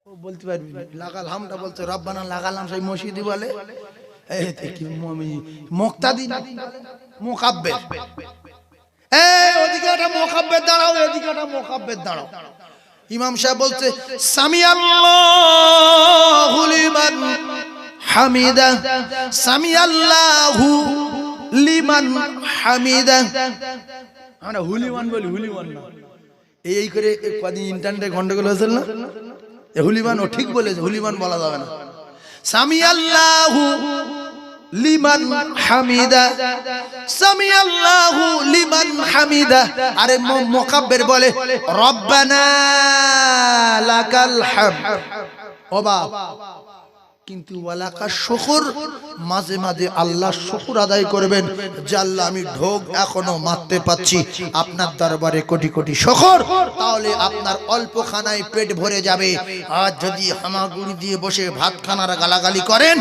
বলতে পারবি লাকাল হামদটা বলতে রব্বানা লাকাল হাম, সেই মসজিদি বলে, এই কি মুক্তাদি মুকাব্বির, এই ওদিকে একটা মুকাব্বির দাঁড়াও, এদিকে একটা মুকাব্বির দাঁড়াও। ইমাম সাহেব বলছে সামি আল্লাহু লিমান হামিদা, সামি আল্লাহু লিমান হামিদা। আমরা হুলিমান বলি, হুলিমান না। এই করে কদিন ইন্টারনেটে গন্ডগোল হয়েছিল না, হুলিমান ও ঠিক বলেছে, হুলিমান বলা যাবে না। সামি আল্লাহু লিমান হামিদা, সামি আল্লাহু লিমান হামিদা। আরে মুকাব্বির বলে রব্বানা লাকাল হামদ, ও বাপ, কিন্তু ওয়ালাকা শুকর, মাঝে মাঝে আল্লাহ শুকর আদায় করবেন যে আল্লাহ আমি ঢোক এখনো মারতে পাচ্ছি, আপনার দরবারে কোটি কোটি শুকর। তাহলে আপনার অল্প খানায় পেট ভরে যাবে। আর যদি হামাগুড়ি দিয়ে বসে ভাত খানার গালাগালি করেন,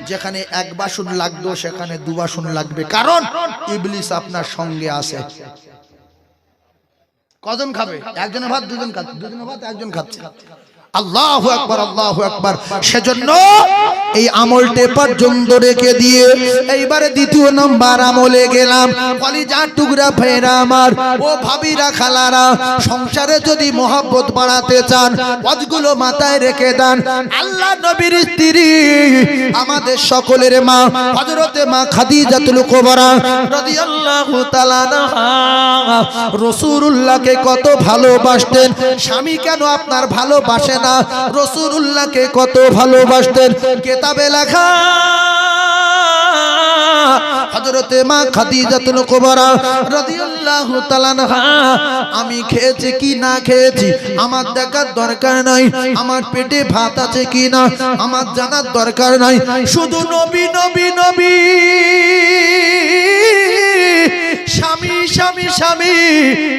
যেখানে 1 বাসন লাগতো সেখানে 2 বাসন লাগবে, কারণ ইবলিস আপনার সঙ্গে আছে। কজন খাবে? একজনের ভাত দুজন খাচ্ছে, দুজনের ভাত একজন খাচ্ছে। আল্লাহু আকবার, আল্লাহু আকবার। সেজন্য এই আমলটা পর্যন্ত রেখে দিয়ে এইবারে দ্বিতীয় নাম্বার আমলে গেলাম। কলিজার টুকরা ভাইরা আমার, ও ভাবিরা, খালারা, সংসারে যদি মহব্বত বাড়াতে চান, ওয়াজগুলো মাথায় রেখে দেন। আল্লাহ নবীর স্ত্রী, আমাদের সকলের মা, হযরতে মা খাদিজাতুল কুবরা রাদিয়াল্লাহু তাআলা আনহা রাসূলুল্লাহকে কত ভালোবাসতেন। স্বামী কেন আপনার ভালোবাসেন না? রাসূলুল্লাহকে কত ভালোবাসতেন। কিতাবে লেখা হযরতে মা খাদিজাতুল কুবরা রাদিয়াল্লাহু তাআলা আনহা আমি খেয়েছি কি না খেয়েছি আমার দেখার দরকার নাই, আমার পেটে ভাত আছে কি না আমার জানার দরকার নাই, শুধু নবী নবী নবী স্বামী স্বামী স্বামী,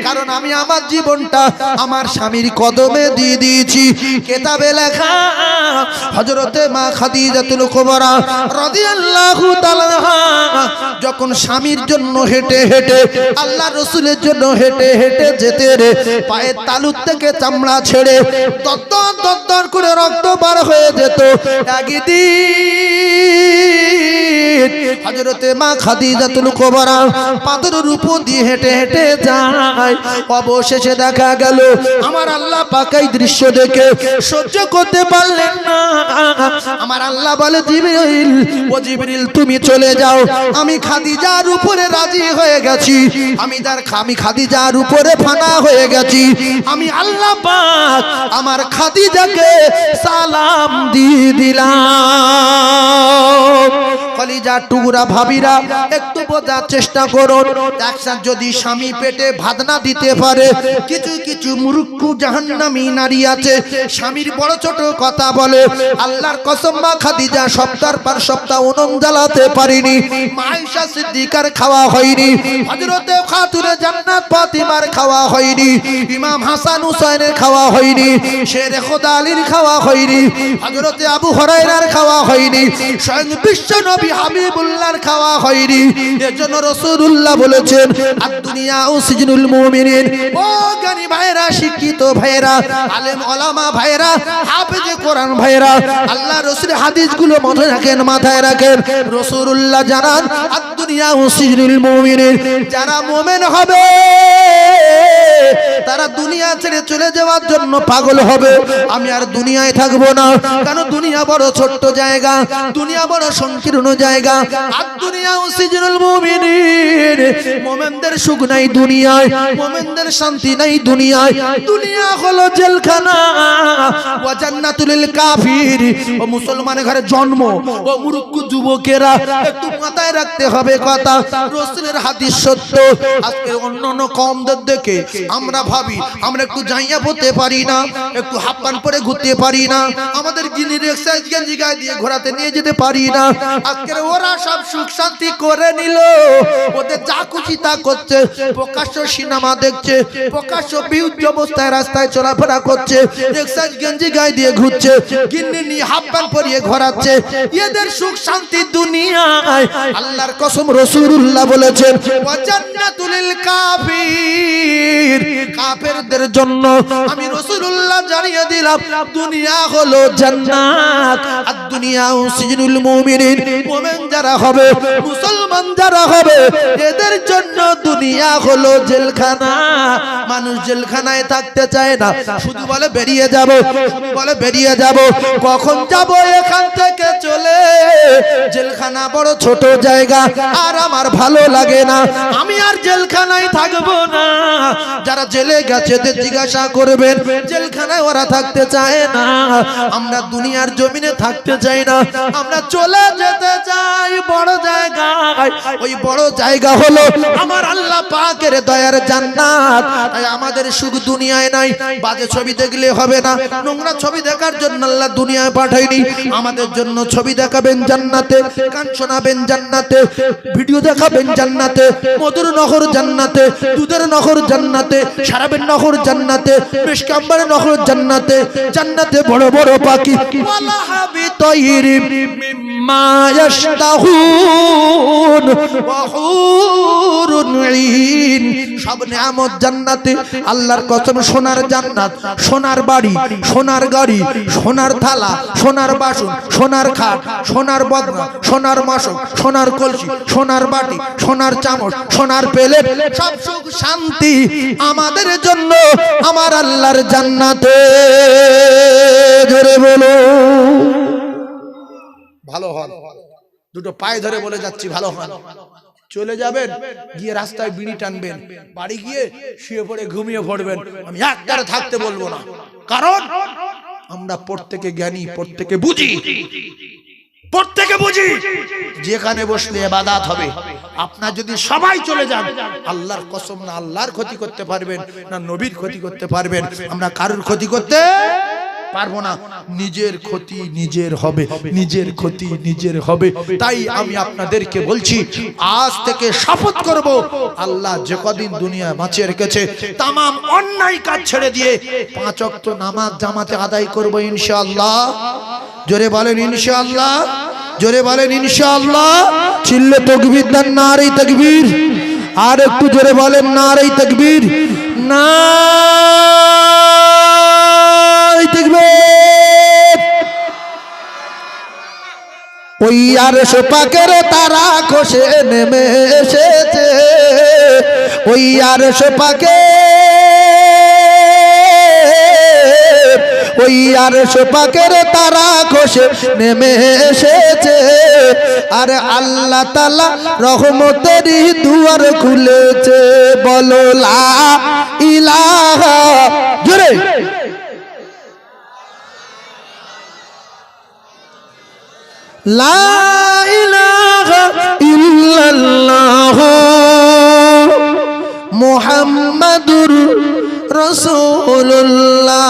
কারণ আমি আমার জীবনটা আমার স্বামীর কদমে দিয়ে দিয়েছি। কিতাবে লেখা হযরতে মা খাদিজাতুল কুবরা রাদিয়াল্লাহু তাআলা যখন স্বামীর জন্য হেঁটে হেঁটে আল্লাহ রাসূলের জন্য হেঁটে হেঁটে যেতে রে পায়ের তালুর থেকে চামড়া ছেড়ে দরদর দরদর করে রক্ত বার হয়ে যেত। একদিন হযরতে মা খাদিজাতুল কুবরা পাথরের উপর দিয়ে হেঁটে হেঁটে যায়, অবশেষে দেখা গেল আমার আল্লাহ পাক এই দৃশ্য দেখে সহ্য করতে পারলেন না। আমার আল্লাহ বলে জিবরিল, ও জিবরিল তুমি চলে যাও, আমি খাদিজার উপরে রাজি হয়ে গেছি, আমি খাদিজার উপরে ফানা হয়ে গেছি, আমি আল্লাহ পাক আমার খাদিজাকে সালাম দিয়ে দিলাম। কলিজার টুকরা ভাবিরা একটু বোঝার চেষ্টা করুন, একসাথে যদি স্বামী পেটে ভাত না দিতে পারে, কিছু কিছু মূর্খ জাহান্নামী নারী আছে স্বামীর বড় ছোট কথা বলে। আল্লাহর কসম মা খাদিজা সপ্তাহের পর সপ্তাহ উনুন জ্বালাতে পারিনি, আয়েশা সিদ্দিকার খাওয়া হয়নি, হযরতে খাতুনে জান্নাত ফাতিমার খাওয়া হয়নি, ইমাম হাসান হুসাইনের খাওয়া হয়নি, শেরে খোদা আলীর খাওয়া হয়নি, হযরতে আবু হুরায়রার খাওয়া হয়নি, স্বয়ং বিশ্ব নবী হাবিবুল্লাহর খাওয়া হয়নি। এজন্য রাসূলুল্লাহ বলেছেন আদ-দুনিয়া সিজনুল মুমিনিন। ও জ্ঞানী ভাইরা, শিক্ষিত ভাইরা, আলেম ওলামা ভাইরা, হাফেজে কোরআন ভাইরা, আল্লাহ রাসূলের হাদিসগুলো মাথায় রাখেন। রাসূলুল্লাহ জানান আদ-দুনিয়া সিজনুল মুমিনিন, যারা মুমিন হবে তারা দুনিয়া ছেড়ে চলে যাওয়ার জন্য পাগল হবে। আমি আর দুনিয়ায় থাকবো না, কারণ দুনিয়া বড় ছোট্ট জায়গা, দুনিয়া বড় সংকীর্ণ জায়গা। আর দুনিয়া সিজনুল মুমিনিন, মুমিনদের সুখ নাই দুনিয়ায়, মুমিনদের শান্তি নাই দুনিয়ায়, দুনিয়া হলো জেলখানা। ওয়া জান্নাতুল লিল কাফির, ও মুসলমানের ঘরে জন্ম, ও মূর্খ যুবকেরা একটু মাথায় রাখতে হবে কথা, রাসূলের হাদিস সত্য। আজকে অন্যান্য কওমদের দেখে আমরা ভাবি আমরা একটু জাইয়া পড়তে পারি না, একটু হাফ প্যান্ট পরে ঘুরতে পারি না, আমাদের গিনির এক্সারসাইজ গেঞ্জি গায়ে দিয়ে ঘোরাতে নিয়ে যেতে পারি না। আজকে ওরা সব সুখ শান্তি করে নিল, ওদের যা খুশি তা করছে, প্রকাশ্য সিনেমা দেখছে, প্রকাশ্য বিউজ অবস্থায় রাস্তায় চলাফেরা করছে, এক্সারসাইজ গেঞ্জি গায়ে দিয়ে ঘুরছে, গিন্নি নিয়ে হাফ প্যান্ট পরিয়ে ঘোরাচ্ছে, এদের সুখ শান্তি দুনিয়ায়। আল্লাহর কসম রাসূলুল্লাহ বলেছেন ওয়া জান্নাতুল লিল কাফির, কাফেরদের জন্য আমি রাসূলুল্লাহ জানিয়ে দিলাম দুনিয়া হলো জান্নাত, আর দুনিয়া সিজনুল মুমিনিন। মুমিন যারা হবে, মুসলমান যারা হবে, এদের জন্য দুনিয়া হলো জেলখানা। মানুষ জেলখানায় থাকতে চায় না, শুধু বলে বেরিয়ে যাব, শুধু বলে বেরিয়ে যাব, কখন যাব এখান থেকে চলে। জেলখানা বড় ছোট জায়গা, আর আমার ভালো লাগে না, আমি আর জেলখানায় থাকবো না। যারা জেলে গেছে জিজ্ঞাসা করবেন, জেলখানায় ওরা থাকতে চায় না। আমরা দুনিয়ার জমিনে থাকতে চাই না, আমরা চলে যেতে চাই বড় জায়গায়। ওই বড় জায়গা হলো আমার আল্লাহ পাকের দয়ার জান্নাত। তাই আমাদের সুখ দুনিয়ায় নাই। বাজে ছবি দেখলে হবে না, নোংরা ছবি দেখার জন্য আল্লাহ দুনিয়ায় পাঠায়নি। আমাদের জন্য ছবি দেখাবেন জান্নাতে, গান শোনাবেন জান্নাতে, ভিডিও দেখাবেন জান্নাতে, মধুর নহর জান্নাতে, দুধের নহর জান্নাতে, শরাবের নহর জান্নাতে, মিশক আম্বরের নহর জান্নাতে, জান্নাতে বড় বড় পাখি ওয়ালা হাবি তাইরিম মিম্মা ইয়াশতাহুন ওয়া হুরুন ঈন, সব নিয়ামত জান্নাতে। আল্লাহর কসম সোনার জান্নাত, সোনার বাড়ি, সোনার গাড়ি, সোনার থালা, সোনার বাসন, সোনার খাট, সোনার বদনা, সোনার মশক, সোনার কলসি, সোনার বাটি, সোনার চামচ, সোনার প্লেট, সব সুখ শান্তি আমাদের জন্য আমার আল্লাহর জান্নাতে। ধরে বলো ভালো হন, দুটো পায়ে ধরে বলে যাচ্ছি ভালো হন। চলে যাবেন, গিয়ে রাস্তায় বিড়ি টানবেন, বাড়ি গিয়ে শুয়ে পড়ে ঘুমিয়ে পড়বেন। আমি একটারে থাকতে বলবো না, কারণ আমরা প্রত্যেকে জ্ঞানী, প্রত্যেকে বুঝি। প্রত্যেকে বুঝি যেখানে বসলে ইবাদত হবে। আপনার যদি সবাই চলে যান, আল্লাহর কসম না আল্লাহর ক্ষতি করতে পারবেন না নবীর ক্ষতি করতে পারবেন, আমরা কারোর ক্ষতি করতে পারবো না। নিজের ক্ষতি নিজের হবে, নিজের ক্ষতি নিজের হবে। তাই আমি আপনাদেরকে বলছি, আজ থেকে শপথ করব, আল্লাহ যে কদিন দুনিয়া বাঁচিয়ে রেখেছে তামাম অন্যায় কাজ ছেড়ে দিয়ে 5 ওয়াক্ত নামাজ জামাতে আদায় করব ইনশাআল্লাহ। জোরে বলেন ইনশাআল্লাহ, জোরে বলেন ইনশাআল্লাহ। চিল্লে তাকবীর দেন, নারে তাকবীর। আর একটু জোরে বলেন নারে তাকবীর, নারে তাকবীর। ওই আরশ পাকের তারা খসে নেমে এসেছে, ওই আরশ পাকে, ওই আরশ পাকের তারা খসে নেমে এসেছে। আর আল্লাহ তাআলা রহমতেরই দুয়ার খুলেছে। বলো লা ইলাহা, জোরে লা ইলাহা ইল্লাল্লাহ মুহাম্মাদুর রাসূলুল্লাহ।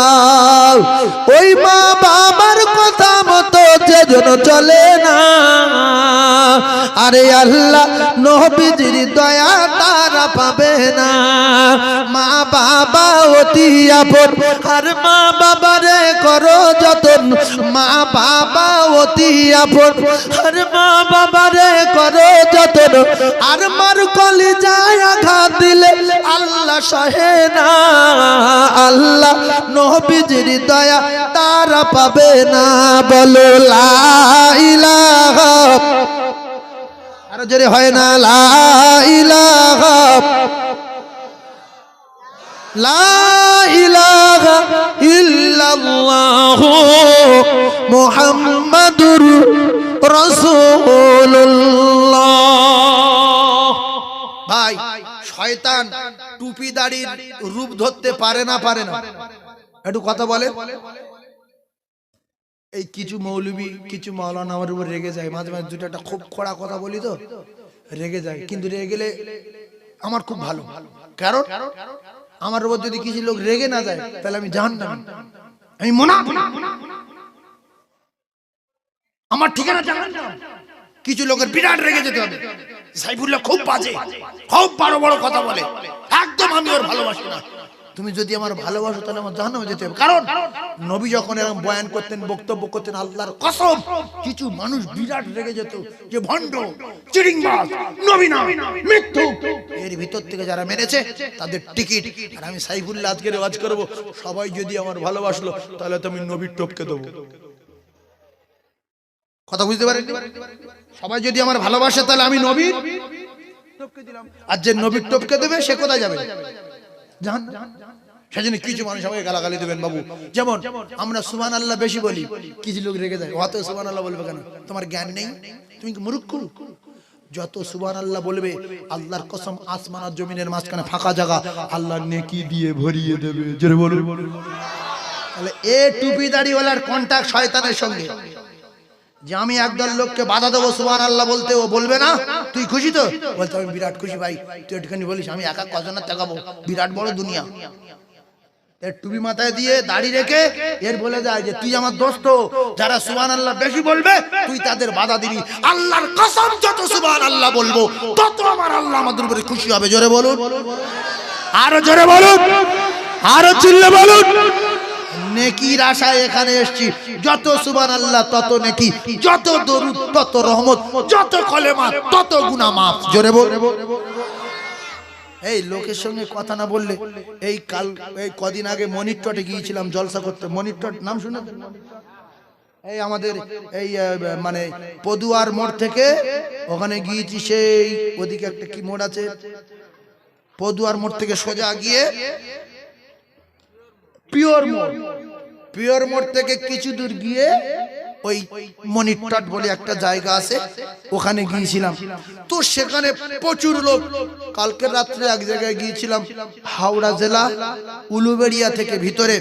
ওই মা বাবার কথা মতো যেজন চলে না, আরে আল্লাহ নবীজির দয়া তারা পাবে না। মা বাবা অতি আপন, আর মা বাবারে করো যতন। মা বাবা অতি আপন, আর মা বাবারে করো যতন। আর মার কলিজায় আঘাত দিলে আল্লাহ সহে না, আল্লাহ নবীজির দয়া তারা পাবে না। বলো লা ইলাহা, আর জোরে হয় না লা ইলাহা, লা ইলাহা ইল্লাল্লাহ মুহাম্মাদুর রাসূলুল্লাহ। ভাই, শয়তান টুপি দাড়ির রূপ ধরতে পারে না, পারে না? একটু কথা বলে। এই কিছু মৌলবী কিছু মাওলানা আমার উপর রেগে যায়, মাঝে মাঝে দুটো একটা খুব কড়া কথা বলি তো রেগে যায়, কিন্তু রেগে গেলে আমার খুব ভালো। কারণ আমার উপর যদি কিছু লোক রেগে না যায় তাহলে আমি জাহান্নামী, আমি মুনাফিক, আমার ঠিকানা জাহান্নাম। কিছু লোকের বিরাট রেগে যেতে হবে। সাইফুল্লাহ খুব বাজে, খুব বড় বড় কথা বলে, একদম আমি ওর ভালোবাসি না। তুমি যদি আমার ভালোবাসো তাহলে আমার জাহান্নামে যেতে হবে। কারণ নবী যখন এরকম বয়ান করতেন, বক্তব্য করতেন, আল্লাহর কসম কিছু মানুষ বিরাট রেগে যেত যে ভণ্ড, চিড়িংবাজ, নবী না, মিথ্যুক। এর ভিতর থেকে যারা মেরেছে তাদের টিকিট। আর আমি সাইফুল্লাহ আজকে ওয়াজ করব, সবাই যদি আমার ভালোবাসলো তাহলে তো আমি নবীর টপকে দেবো। কথা বুঝতে পারেন? সবাই যদি আমার ভালোবাসে তাহলে আমি নবীর টপকে দিলাম, আর যে নবীর টপকে দেবে সে কোথায় যাবে? জাহান্নাম। সেজন্য কিছু মানুষ আমাকে গালাগালি দেবেন বাবু। যেমন আমরা সুবহানাল্লাহ বেশি বলি, কিছু লোক রেগে যায়, অত সুবহানাল্লাহ বলবে কেন? তোমার জ্ঞান নেই, তুমি কি মূর্খ? যত সুবহানাল্লাহ বলবে আল্লাহর কসম আসমান আর জমিনের মাঝখানে ফাঁকা জায়গা আল্লাহ নেকি দিয়ে ভরিয়ে দেবে। জোরে বলুন। তাহলে এ টুপি দাড়িওয়ালার কন্টাক্ট শয়তানের সঙ্গে। যে আমি একদল লোককে বাধা দেবো সুবহানাল্লাহ বলতে, ও বলবে না তুই খুশি তো? বলতে আমি বিরাট খুশি ভাই, তুই একটুখানি বলিস, আমি একা কজনের তাকাবো, বিরাট বড় দুনিয়া। এর টুপি মাথায় দিয়ে দাড়ি রেখে এর বলে যায় যে তুই আমার দোস্ত, যারা সুবহানাল্লাহ বেশি বলবে তুই তাদের বাধা দিবি। আল্লাহর কসম যত সুবহানাল্লাহ বলবো তত আমার আল্লাহ আমাদের উপরে খুশি হবে। জোরে বলুন, আরো জোরে বলুন, আরো চিল্লে বলুন। নেকির আশায় এখানে এসেছি, যত সুবহানাল্লাহ তত নেকি, যত দরুদ তত রহমত, যত কলেমা তত গুনাহ মাফ। জোরে বল। এই লোকের সঙ্গে কথা না বললে, এই কদিন আগে মনিটটে গিয়েছিলাম জলসা করতে। মনিটট নাম শুনেছেন? এই আমাদের এই মানে পদুয়ার মোড় থেকে ওখানে গিয়েছি, সেই ওদিকে একটা কি মোড় আছে, পদুয়ার মোড় থেকে সোজা গিয়ে পিওর মোড়, পিওর মোড় থেকে কিছু দূর গিয়ে ওই মনিটট বলে একটা জায়গা আছে, ওখানে গিয়েছিলাম। তো সেখানে প্রচুর লোক। কালকে রাত্রে এক জায়গায় গিয়েছিলাম, হাওড়া জেলা উলুবেড়িয়া থেকে ভিতরে।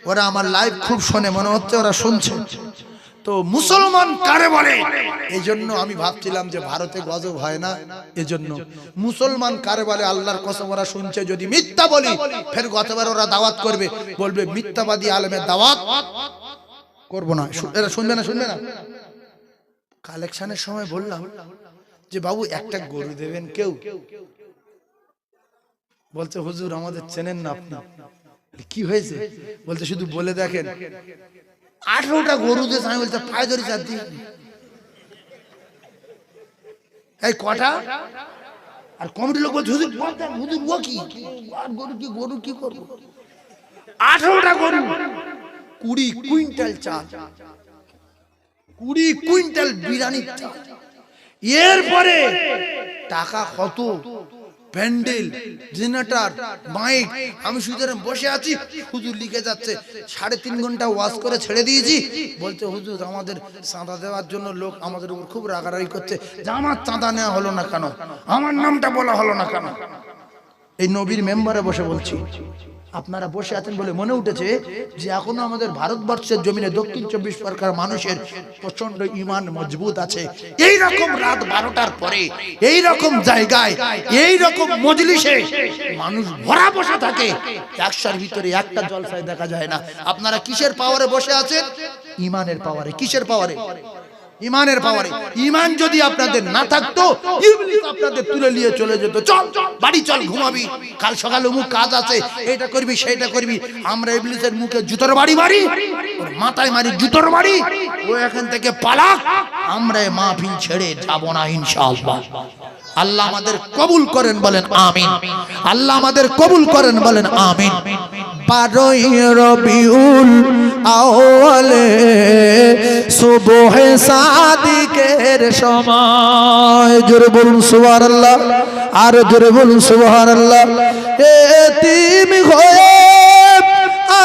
ওরা আমার লাইভ খুব শোনে, মনে হচ্ছে ওরা শুনছে। তো মুসলমান কারে বলে? এই জন্য আমি ভাবছিলাম যে ভারতে গজব হয় না, এজন্য মুসলমান কারে বলে আল্লাহর কসম ওরা শুনছে যদি মিথ্যা বলি ফের গতবার ওরা দাওয়াত করবে, বলবে মিথ্যাবাদী আলেমের দাওয়াত করব না। এরা শুনবে না, শুনবে না। কালেকশনের সময় বললাম যে বাবু একটা গরু দেবেন, কেউ বলছে হুজুর আমাদের চেনেন না আপনি। কি হয়েছে? বলতে শুধু বলে দেখেন। 18টা গরু দিয়েছে। আমি বলতে পায়ে ধরে চার দিই এই কটা, আর কমিটির লোক বলছে হুজুর বলতেন হুজুর ও কি আর গরু কি করবো? 18টা গরু, 20 কুইন্টাল চাল, 20 কুইন্টাল বিরিয়ানির চাল। এরপরে টাকা কত, প্যান্ডেল, জেনারেটর, মাইক। আমি শুধু বসে আছি, হুজুর লিখে যাচ্ছে। 3.5 ঘন্টা ওয়াজ করে ছেড়ে দিয়েছি। বলছে হুজুর আমাদের চাঁদা দেওয়ার জন্য লোক আমাদের উপর খুব রাগারাগি করছে যে আমার চাঁদা নেওয়া হলো না কেন, আমার নামটা বলা হলো না কেন। এই নবীর মেম্বারে বসে বলছি, আপনারা বসে আছেন বলে মনে উঠেছে যে এখনো আমাদের ভারতবর্ষের জমিনে দক্ষিণ 24 পরগনার মানুষের প্রচন্ড ঈমান মজবুত আছে। এই রকম রাত 12টার পরে এই রকম জায়গায় এই রকম মজলিসে মানুষ ভরা বসে থাকে, 100-র ভিতরে একটা জলসায় দেখা যায় না। আপনারা কিসের পাওয়ারে বসে আছেন? ঈমানের পাওয়ারে। কিসের পাওয়ারে? ঈমানের পাওয়ারে। ঈমান যদি আপনাদের না থাকতো ইবলিস আপনাদের তুলে নিয়ে চলে যেত, চল বাড়ি চল ঘুমাবি, কাল সকালে অমুক কাজ আছে, এটা করবি সেটা করবি। আমরা ইবলিসের মুখে জুতোর বাড়ি মারি, ওর মাথায় মারি জুতোর বাড়ি, ও এখান থেকে পালাক, আমরা মাহফিল ছেড়ে যাব না ইনশাআল্লাহ। আল্লাহ আমাদের কবুল করেন বলেন আমিন। আল্লাহ আমাদের কবুল করেন বলেন আমিন। 12ই রবিউল আউয়ালে সুবহে সাদিকের সময়, জোরে বলুন সুবহানাল্লাহ, আর জোরে বলুন সুবহানাল্লাহ। এতিম হয়ে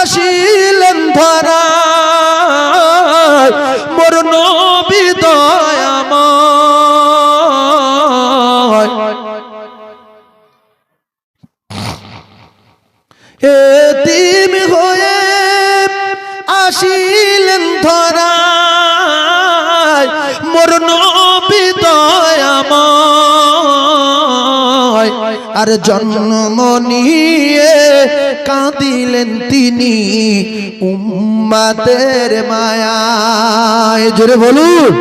আসিলেন ধরায় মোর নবী দয়াময়, এতিম হয়ে আসিলেন ধরায় মোর নবী দয়াময়, আর জন্ম নিয়ে কাঁদিলেন তিনি উম্মতের মায়ায়, জোরে বলুন।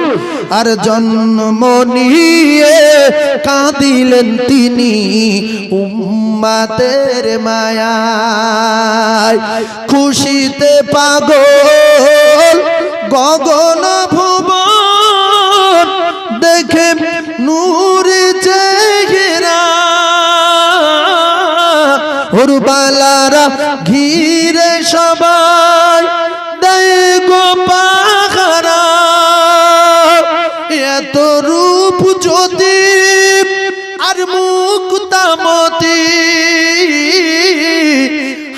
আর জন্ম নিয়ে কাঁদিলেন তিনি উম্মতের মায়ায়, খুশিতে পাগল গগন ভুবন দেখে নূর চেহারা, হুরবালারা ঘিরে সবাই দেয় গো পাহারা, এত রূপ যদি আর মুক্তামতি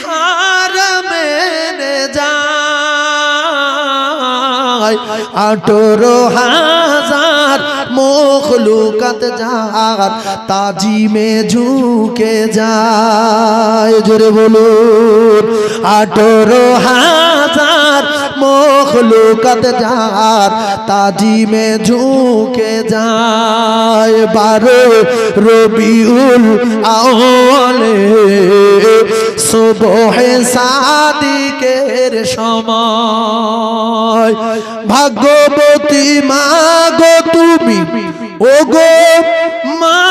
হারামেনে যায়, 18,000 মখলুকাত যার তাজিমে ঝুঁকে যায়, জোরে বলুন। 18,000 মখলুকাত যার তাজিমে ঝুঁকে যায়, 12 রবিউল আউয়ালে সুবহে সাদিকের সময়, ভাগ্যবতী মা গো তুমি, ও গো মা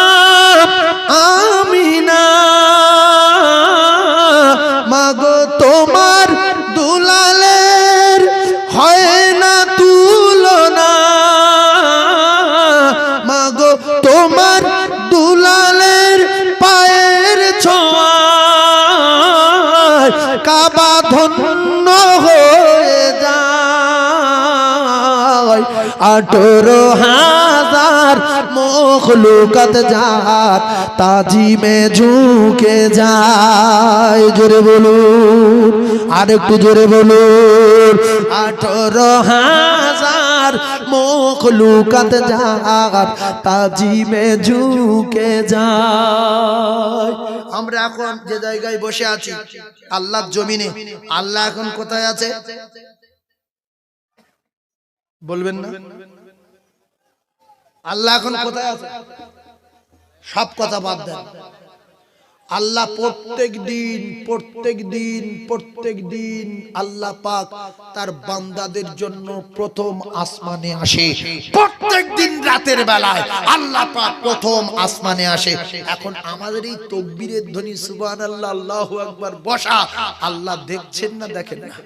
আমিনা, মা গো তোমার দুলালের হয় না তুলনা, মা গো তোমার দুলালের পায়ের ছোঁয়ায় কাবা ধন্য হয়ে যায়, 18,000 মখলুকাত যার তাজিমে ঝুঁকে যায়, জোরে বলুন, আর একটু জোরে বলুন। 18,000 মখলুকাত যার তাজিমে ঝুঁকে যায়। আমরা এখন যে জায়গায় বসে আছি আল্লাহর জমিনে, আল্লাহ এখন কোথায় আছে? বলবেন না? আল্লাহ এখন কোথায় আছে? সব কথা বাদ দেন। আল্লাহ প্রত্যেক দিন আল্লাহ পাক তার বান্দাদের জন্য প্রথম আসমানে আসে। প্রত্যেক দিন রাতের বেলায় আল্লাহ পাক প্রথম আসমানে আসে। এখন আমাদের এই তাকবীরের ধ্বনি সুবহানাল্লাহ আল্লাহু আকবার বসা, আল্লাহ দেখছেন না দেখেন না?